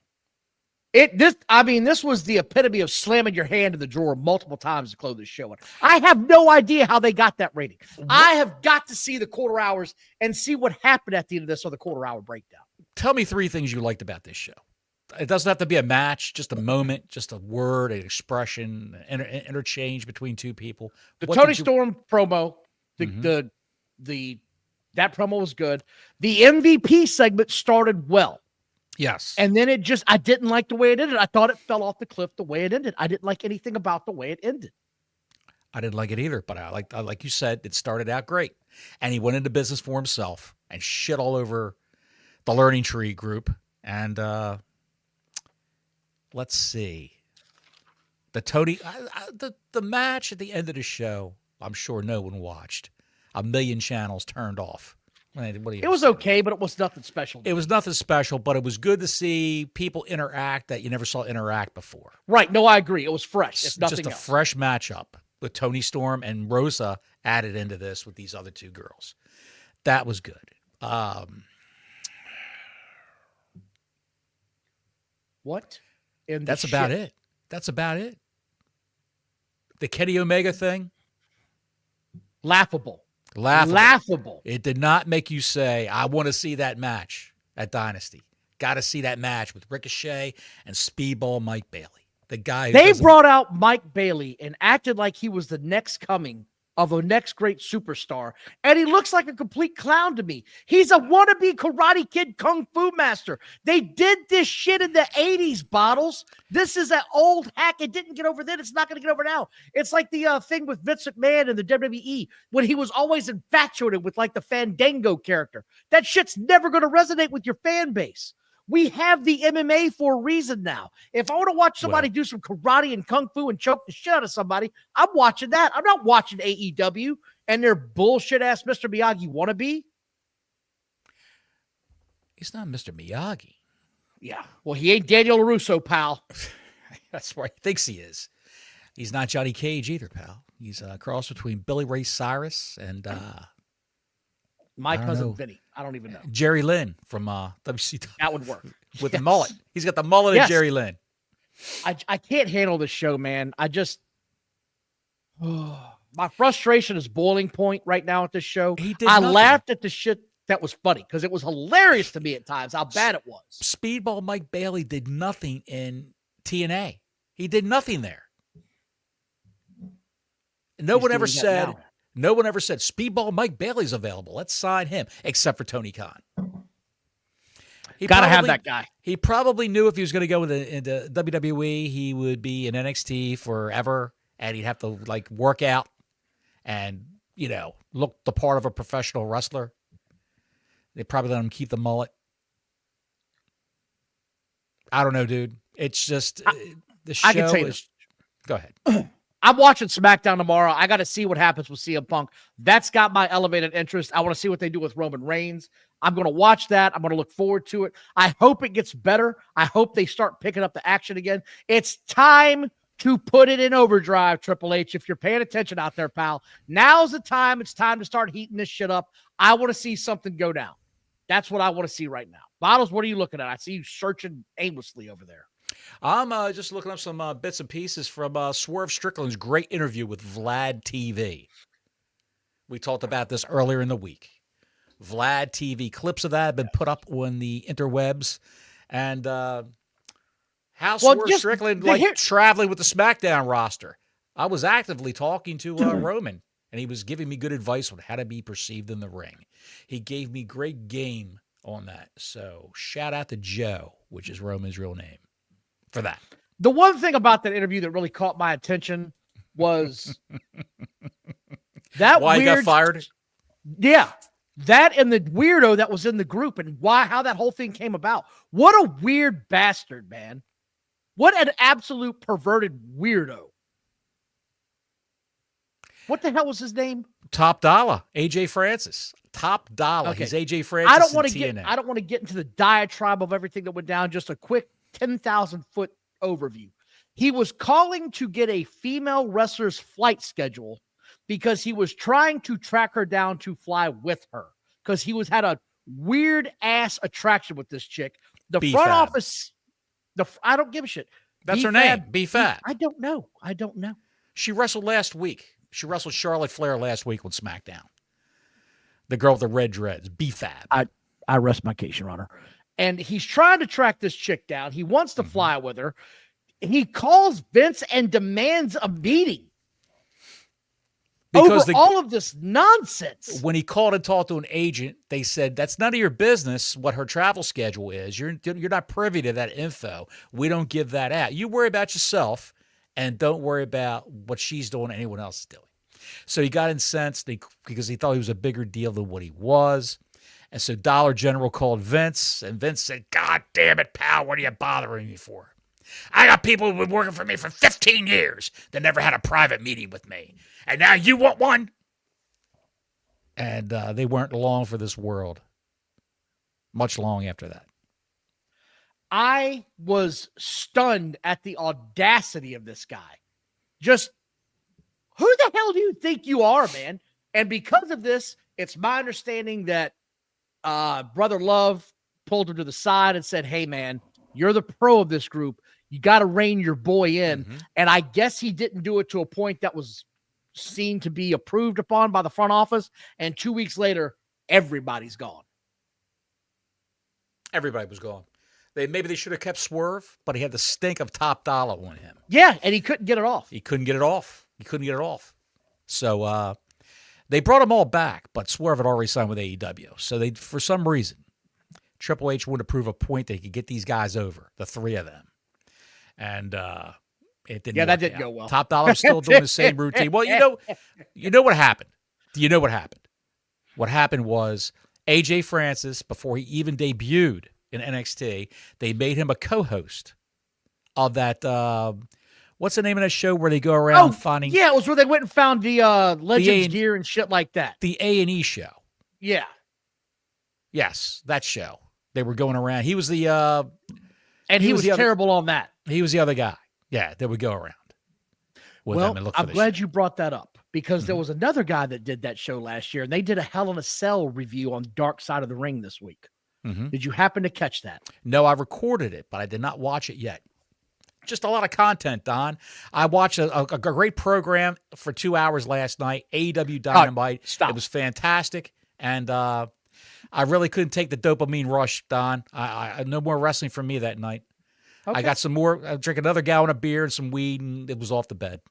This was the epitome of slamming your hand in the drawer multiple times to close this show. I have no idea how they got that rating. I have got to see the quarter hours and see what happened at the end of this on the quarter hour breakdown. Tell me 3 things you liked about this show. It doesn't have to be a match, just a moment, just a word, an expression, interchange between 2 people. The Tony Storm promo, that promo was good. The MVP segment started well. Yes. And then I didn't like the way it ended. I thought it fell off the cliff the way it ended. I didn't like anything about the way it ended. I didn't like it either, but like you said, it started out great. And he went into business for himself and shit all over the Learning Tree group. And let's see. The match at the end of the show, I'm sure no one watched. A million channels turned off. It was okay, but it was nothing special. It was nothing special, but it was good to see people interact that you never saw interact before. Right. No, I agree. It was fresh. It's nothing just a else. Fresh matchup with Tony Storm and Rosa added into this with these other 2 girls. That was good. What? That's about it. That's about it. The Kenny Omega thing? Laughable. It did not make you say, I want to see that match at Dynasty. Got to see that match with Ricochet and Speedball Mike Bailey. The guy they brought out Mike Bailey and acted like he was the next coming of a next great superstar. And he looks like a complete clown to me. He's a wannabe Karate Kid Kung Fu master. They did this shit in the 80s, Bottles. This is an old hack. It didn't get over then. It's not going to get over now. It's like the thing with Vince McMahon in the WWE when he was always infatuated with like the Fandango character. That shit's never going to resonate with your fan base. We have the MMA for a reason now. If I want to watch somebody do some karate and kung fu and choke the shit out of somebody, I'm watching that. I'm not watching AEW and their bullshit ass Mr. Miyagi wannabe. He's not Mr. Miyagi. Yeah. Well, he ain't Daniel LaRusso, pal. That's where he thinks he is. He's not Johnny Cage either, pal. He's a cross between Billy Ray Cyrus and my cousin Vinny. I don't even know. Jerry Lynn from WCW. That would work. With the mullet. He's got the mullet of Jerry Lynn. I can't handle this show, man. My frustration is boiling point right now at this show. I laughed at the shit that was funny because it was hilarious to me at times how bad it was. Speedball Mike Bailey did nothing in TNA. He did nothing there. No one ever said Speedball Mike Bailey's available. Let's sign him, except for Tony Khan. Got to have that guy. He probably knew if he was going to go into WWE, he would be in NXT forever, and he'd have to like work out and, look the part of a professional wrestler. They probably let him keep the mullet. I don't know, dude. It's just the show. I can say this. Go ahead. I'm watching SmackDown tomorrow. I got to see what happens with CM Punk. That's got my elevated interest. I want to see what they do with Roman Reigns. I'm going to watch that. I'm going to look forward to it. I hope it gets better. I hope they start picking up the action again. It's time to put it in overdrive, Triple H. If you're paying attention out there, pal, now's the time. It's time to start heating this shit up. I want to see something go down. That's what I want to see right now. Bottles, what are you looking at? I see you searching aimlessly over there. I'm just looking up some bits and pieces from Swerve Strickland's great interview with Vlad TV. We talked about this earlier in the week. Vlad TV, clips of that have been put up on the interwebs. And how Swerve Strickland traveling with the SmackDown roster. I was actively talking to Roman, and he was giving me good advice on how to be perceived in the ring. He gave me great game on that. So shout out to Joe, which is Roman's real name, for that. The one thing about that interview that really caught my attention was that why he got fired. Yeah, that and the weirdo that was in the group and how that whole thing came about. What a weird bastard, man! What an absolute perverted weirdo. What the hell was his name? Top Dollar, AJ Francis. Top Dollar. Okay. He's AJ Francis. I don't want to get into the diatribe of everything that went down. Just a quick 10,000-foot overview. He was calling to get a female wrestler's flight schedule because he was trying to track her down to fly with her because he had a weird ass attraction with this chick. The front office. I don't give a shit. That's her name. B-Fab. I don't know. She wrestled last week. She wrestled Charlotte Flair last week on SmackDown. The girl with the red dreads, B-Fab. I rest my case, Your Honor. And he's trying to track this chick down. He wants to fly with her. He calls Vince and demands a meeting because over all of this nonsense. When he called and talked to an agent, they said, that's none of your business what her travel schedule is. You're not privy to that info. We don't give that out. You worry about yourself. And don't worry about what she's doing or anyone else is doing. So he got incensed because he thought he was a bigger deal than what he was. And so Dollar General called Vince, and Vince said, God damn it, pal, what are you bothering me for? I got people who've been working for me for 15 years that never had a private meeting with me. And now you want one? And they weren't long for this world. Much long after that. I was stunned at the audacity of this guy. Just, who the hell do you think you are, man? And because of this, it's my understanding that Brother Love pulled him to the side and said, hey, man, you're the pro of this group. You got to rein your boy in. Mm-hmm. And I guess he didn't do it to a point that was seen to be approved upon by the front office. And 2 weeks later, everybody's gone. Everybody was gone. Maybe they should have kept Swerve, but he had the stink of Top Dollar on him. Yeah, and he couldn't get it off. He couldn't get it off. So they brought them all back, but Swerve had already signed with AEW. So for some reason, Triple H wanted to prove a point that he could get these guys over, the three of them. And it didn't. Yeah, that didn't go well. Top Dollar's still doing the same routine. Well, you know what happened. Do you know what happened? What happened was AJ Francis, before he even debuted in NXT, they made him a co-host of that. What's the name of that show where they go around finding? Yeah, it was where they went and found the Legends gear and shit like that. The A&E show. Yeah. Yes, that show. They were going around. He was the. And he was terrible on that. He was the other guy. Yeah, they would go around. Well, I'm glad you brought that up because there was another guy that did that show last year, and they did a Hell in a Cell review on Dark Side of the Ring this week. Mm-hmm. Did you happen to catch that? No, I recorded it, but I did not watch it yet. Just a lot of content, Don. I watched a great program for 2 hours last night, AEW Dynamite. It was fantastic, and I really couldn't take the dopamine rush, Don. I no more wrestling for me that night. Okay. I got some more. I drank another gallon of beer and some weed, and it was off the bed.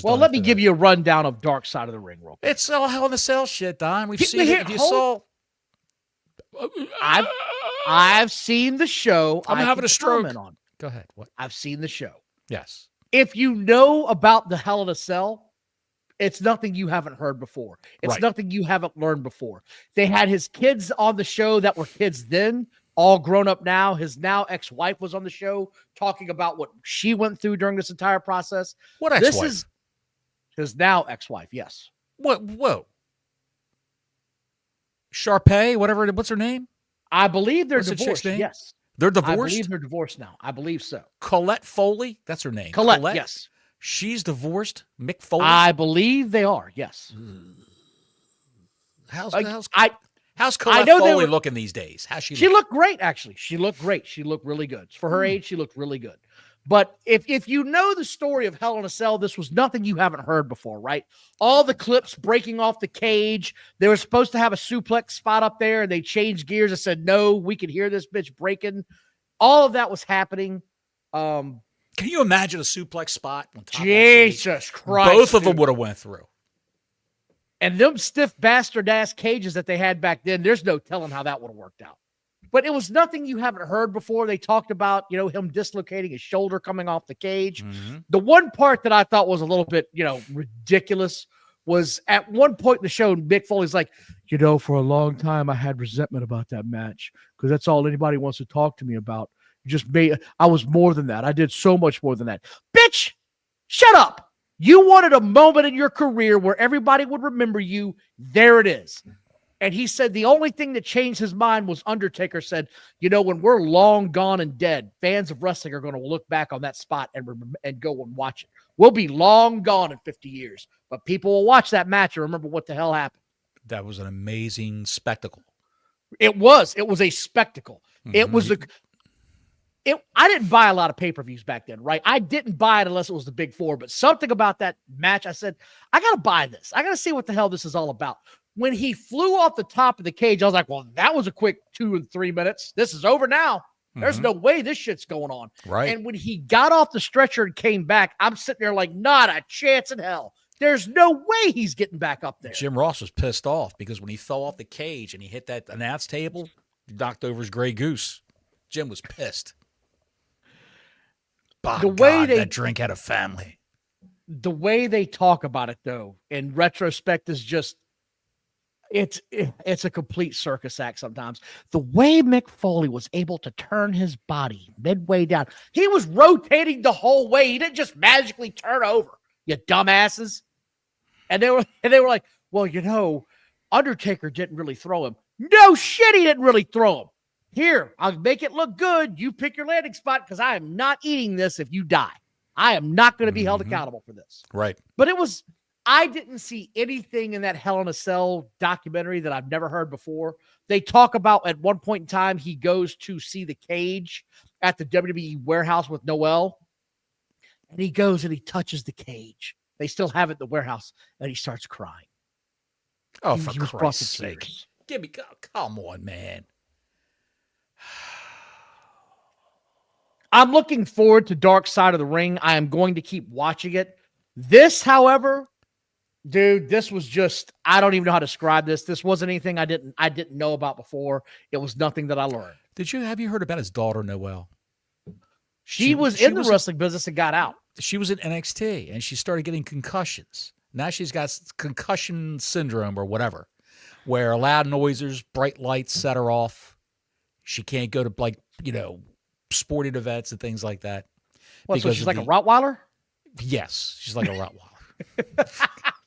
Well, let me give you a rundown of Dark Side of the Ring, real quick. It's all Hell in a Cell shit, Don. We've seen it. If you saw. I've seen the show. I'm having a stroke. Go ahead. What? I've seen the show. Yes. If you know about the Hell in a Cell, it's nothing you haven't heard before. It's nothing you haven't learned before. They had his kids on the show that were kids then, all grown up now. His now ex-wife was on the show talking about what she went through during this entire process. What ex-wife? This is his now ex-wife, yes. What? Whoa. Sharpay, what's her name? I believe they're divorced. Yes. They're divorced? I believe they're divorced now. I believe so. Colette Foley, that's her name. Colette, yes. She's divorced. Mick Foley. I believe they are, yes. How's Colette Foley looking these days? How's she? She looked great, actually. She looked great. She looked really good for her age. She looked really good. But if you know the story of Hell in a Cell, this was nothing you haven't heard before, right? All the clips breaking off the cage. They were supposed to have a suplex spot up there, and they changed gears and said, no, we can hear this bitch breaking. All of that was happening. Can you imagine a suplex spot? On top Jesus Christ. Both of them would have went through. And them stiff bastard-ass cages that they had back then, there's no telling how that would have worked out. But it was nothing you haven't heard before. They talked about, him dislocating his shoulder coming off the cage. Mm-hmm. The one part that I thought was a little bit, ridiculous was at one point in the show, Mick Foley's like, for a long time I had resentment about that match because that's all anybody wants to talk to me about. I was more than that. I did so much more than that. Bitch, shut up. You wanted a moment in your career where everybody would remember you. There it is. And he said the only thing that changed his mind was Undertaker said, when we're long gone and dead, fans of wrestling are going to look back on that spot and go and watch it. We'll be long gone in 50 years, but people will watch that match and remember what the hell happened. That was an amazing spectacle. It was a spectacle. Mm-hmm. It was I didn't buy a lot of pay-per-views back then, right? I didn't buy it unless it was the Big Four, but something about that match, I said, I got to buy this. I got to see what the hell this is all about. When he flew off the top of the cage, I was like, well, that was a quick 2 and 3 minutes. This is over now. There's no way this shit's going on. Right. And when he got off the stretcher and came back, I'm sitting there like, not a chance in hell. There's no way he's getting back up there. Jim Ross was pissed off because when he fell off the cage and he hit that announce table, he knocked over his Grey Goose. Jim was pissed. By God, that drink had a family. The way they talk about it, though, in retrospect, is just it's a complete circus act sometimes. The way Mick Foley was able to turn his body midway down, he was rotating the whole way. He didn't just magically turn over, you dumbasses. And they were like, well, Undertaker didn't really throw him. No shit, he didn't really throw him. Here, I'll make it look good. You pick your landing spot because I am not eating this if you die. I am not going to be held accountable for this. Right. But I didn't see anything in that Hell in a Cell documentary that I've never heard before. They talk about at one point in time, he goes to see the cage at the WWE warehouse with Noel. And he goes and he touches the cage. They still have it in the warehouse. And he starts crying. Oh, for Christ's sake. Come on, man. I'm looking forward to Dark Side of the Ring. I am going to keep watching it. This, however, dude, this was just, I don't even know how to describe this. This wasn't anything I didn't know about before. It was nothing that I learned. Have you heard about his daughter, Noelle? She was in the wrestling business and got out. She was in NXT and she started getting concussions. Now she's got concussion syndrome or whatever, where loud noises, bright lights set her off. She can't go to sporting events and things like that. What, so she's like a Rottweiler? Yes, she's like a Rottweiler.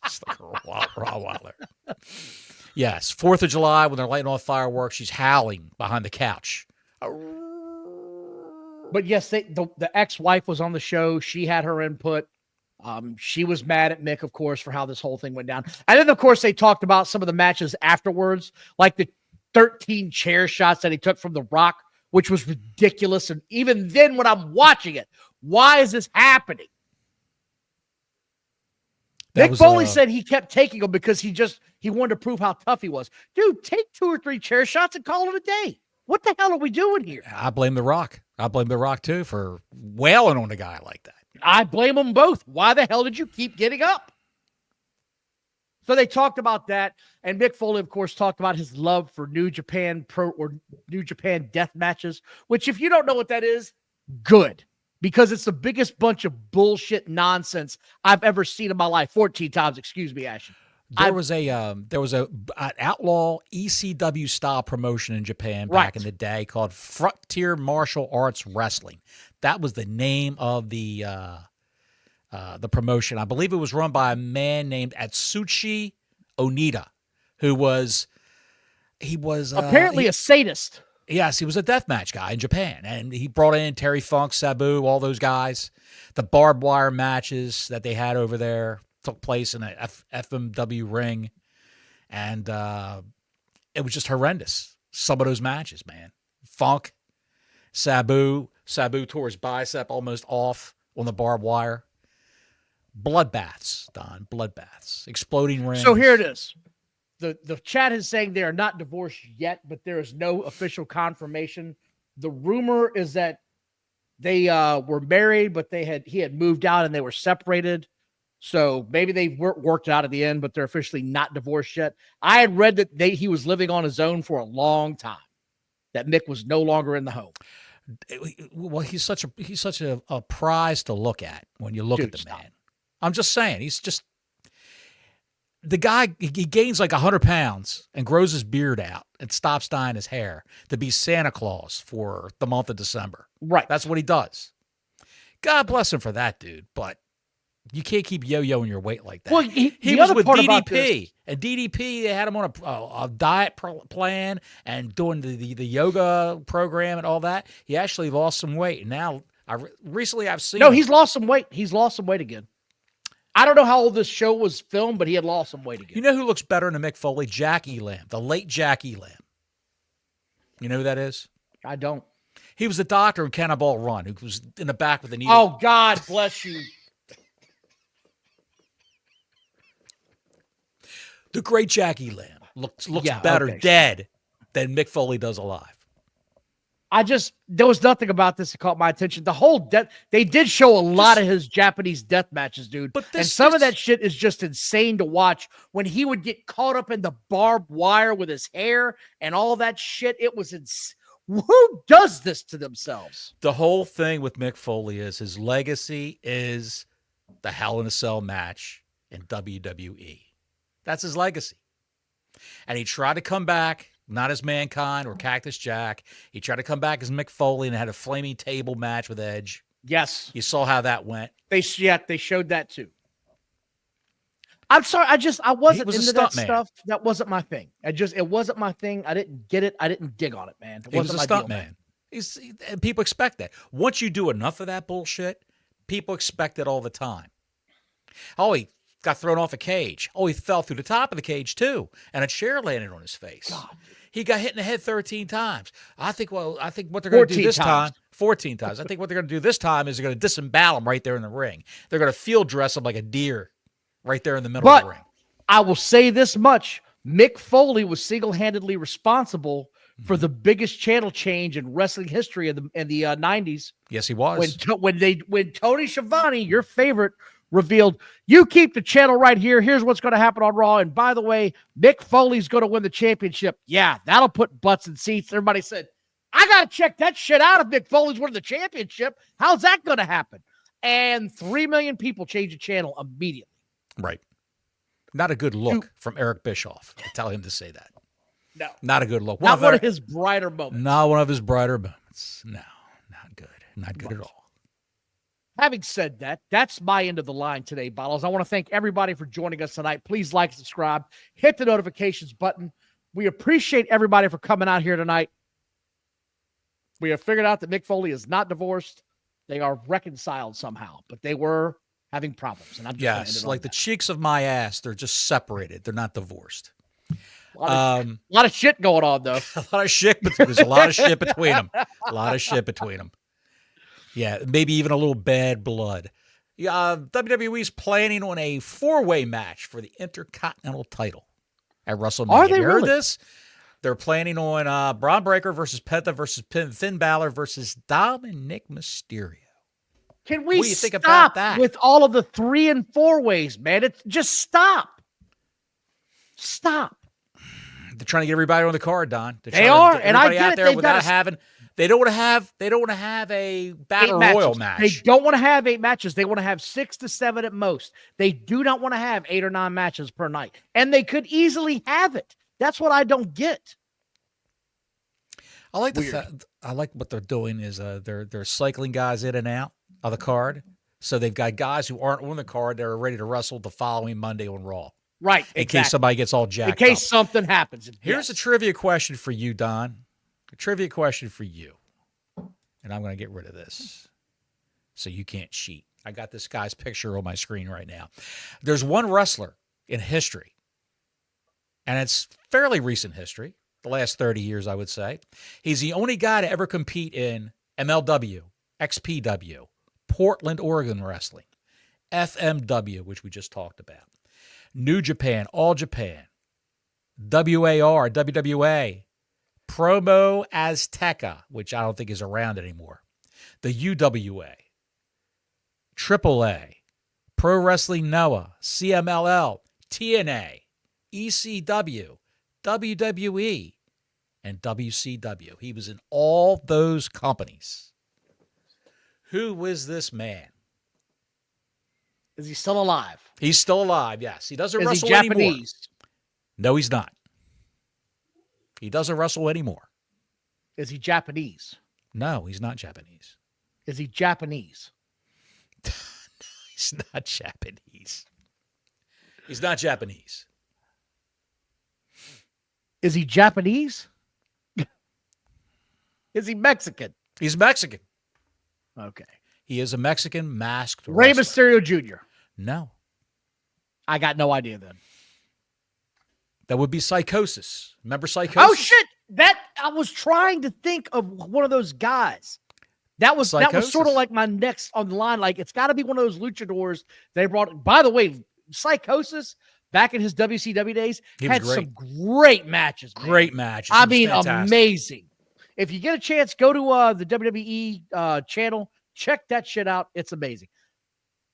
She's like a Rottweiler. Yes, 4th of July when they're lighting off fireworks, she's howling behind the couch. But yes, the ex-wife was on the show. She had her input. She was mad at Mick, of course, for how this whole thing went down. And then, of course, they talked about some of the matches afterwards, like the 13 chair shots that he took from The Rock, which was ridiculous. And even then, when I'm watching it, why is this happening? Mick Foley said he kept taking them because he wanted to prove how tough he was. Dude, take 2 or 3 chair shots and call it a day. What the hell are we doing here? I blame The Rock. I blame The Rock, too, for wailing on a guy like that. I blame them both. Why the hell did you keep getting up? So they talked about that, and Mick Foley, of course, talked about his love for New Japan New Japan death matches, which, if you don't know what that is, good, because it's the biggest bunch of bullshit nonsense I've ever seen in my life. 14 times, excuse me, Ashton. There was an outlaw ECW style promotion in Japan back in the day called Frontier Martial Arts Wrestling. That was the name of the promotion. I believe it was run by a man named Atsushi Onita, who was apparently a sadist. Yes, he was a deathmatch guy in Japan, and he brought in Terry Funk, Sabu, all those guys. The barbed wire matches that they had over there took place in a FMW ring, and it was just horrendous. Some of those matches, man. Funk, Sabu tore his bicep almost off on the barbed wire. Bloodbaths, Don. Bloodbaths. Exploding rings. So here it is. The chat is saying they are not divorced yet, but there is no official confirmation. The rumor is that they were married, but he had moved out and they were separated. So maybe they worked it out at the end, but they're officially not divorced yet. I had read that he was living on his own for a long time, that Mick was no longer in the home. Well, he's such a prize to look at when you look at the man. I'm just saying, he's just the guy. He gains like 100 pounds and grows his beard out and stops dyeing his hair to be Santa Claus for the month of December. Right. That's what he does. God bless him for that, dude. But you can't keep yo-yoing your weight like that. Well, he was with DDP, and DDP, they had him on a diet plan and doing the yoga program and all that. He actually lost some weight, and now recently I've seen. No, he's lost some weight. He's lost some weight again. I don't know how old this show was filmed, but he had lost some weight again. You know who looks better than Mick Foley? Jack Elam, the late Jack Elam. You know who that is? I don't. He was the doctor in Cannonball Run who was in the back with the needle. Oh, God bless you. The great Jack Elam looks better dead than Mick Foley does alive. There was nothing about this that caught my attention. The whole death, they did show a lot of his Japanese death matches, dude. And some of that shit is just insane to watch when he would get caught up in the barbed wire with his hair and all that shit. It was who does this to themselves? The whole thing with Mick Foley is his legacy is the Hell in a Cell match in WWE. That's his legacy. And he tried to come back, not as Mankind or Cactus Jack. He tried to come back as Mick Foley and had a flaming table match with Edge. Yes. You saw how that went. They showed that too. I'm sorry. I wasn't into that stuff. That wasn't my thing. It wasn't my thing. I didn't get it. I didn't dig on it, man. He was a stunt man. And people expect that. Once you do enough of that bullshit, people expect it all the time. Oh, he got thrown off a cage. Oh, he fell through the top of the cage too, and a chair landed on his face. God. He got hit in the head 13 times. I think what they're going to do this time, 14 times. I think what they're going to do this time is they're going to disembowel him right there in the ring. They're going to field dress him like a deer right there in the middle of the ring. I will say this much. Mick Foley was single-handedly responsible for the biggest channel change in wrestling history in the 90s. Yes, he was. When Tony Schiavone, your favorite, revealed, you keep the channel right here. Here's what's going to happen on Raw. And by the way, Mick Foley's going to win the championship. Yeah, that'll put butts in seats. Everybody said, I got to check that shit out if Mick Foley's winning the championship. How's that going to happen? And 3 million people changed the channel immediately. Right. Not a good look from Eric Bischoff to tell him to say that. No. Not a good look. Not one of his brighter moments. Not one of his brighter moments. No, not good. Not good at all. Having said that, that's my end of the line today, Bottles. I want to thank everybody for joining us tonight. Please like, subscribe, hit the notifications button. We appreciate everybody for coming out here tonight. We have figured out that Mick Foley is not divorced. They are reconciled somehow, but they were having problems. And I'm just like the cheeks of my ass, they're just separated. They're not divorced. A lot of shit going on, though. A lot of shit. There's a lot of shit between them. A lot of shit between them. Yeah, maybe even a little bad blood. WWE's planning on a 4-way match for the Intercontinental title at WrestleMania. Are they you really? Heard this? They're planning on Braun Breaker versus Penta versus Finn Balor versus Dominic Mysterio. Can we what do you think stop about that? With all of the 3 and 4 ways, man? It's just stop. Stop. They're trying to get everybody on the card, Don. They are, and I get out it. there without having. They don't want to have a battle royal match. They don't want to have 8 matches. They want to have 6 to 7 at most. They do not want to have 8 or 9 matches per night, and they could easily have it. That's what I don't get. I like I like what they're doing is they're cycling guys in and out of the card. So they've got guys who aren't on the card that are ready to wrestle the following Monday on Raw. Right. In case somebody gets all jacked up. In case something happens. Here's a trivia question for you, Don. A trivia question for you. And I'm going to get rid of this so you can't cheat. I got this guy's picture on my screen right now. There's one wrestler in history, and it's fairly recent history, the last 30 years, I would say. He's the only guy to ever compete in MLW, XPW, Portland, Oregon Wrestling, FMW, which we just talked about, New Japan, All Japan, WAR, WWA, Promo Azteca, which I don't think is around anymore, the UWA, AAA, Pro Wrestling Noah, CMLL, TNA, ECW, WWE, and WCW. He was in all those companies. Who was this man? Is he still alive? He's still alive, yes. He doesn't wrestle Is he Japanese? anymore. No, he's not. He doesn't wrestle anymore. Is he Japanese? No, he's not Japanese. Is he Japanese? He's not Japanese. He's not Japanese. Is he Japanese? Is he Mexican? He's Mexican. Okay. He is a Mexican masked Rey wrestler. Mysterio Jr. No. I got no idea then. That would be Psychosis. Remember Psychosis? Oh shit! I was trying to think of one of those guys. That was sort of like my next on the line. Like it's got to be one of those luchadors they brought. By the way, Psychosis back in his WCW days had some great matches. Man. Great matches. I mean, amazing. If you get a chance, go to the WWE channel. Check that shit out. It's amazing.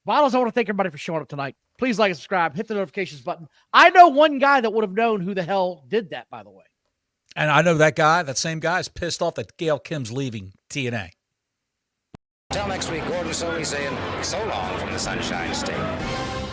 Bottles, I want to thank everybody for showing up tonight. Please like and subscribe. Hit the notifications button. I know one guy that would have known who the hell did that, by the way. And I know that same guy is pissed off that Gail Kim's leaving TNA. Until next week, Gordon Soley saying so long from the Sunshine State.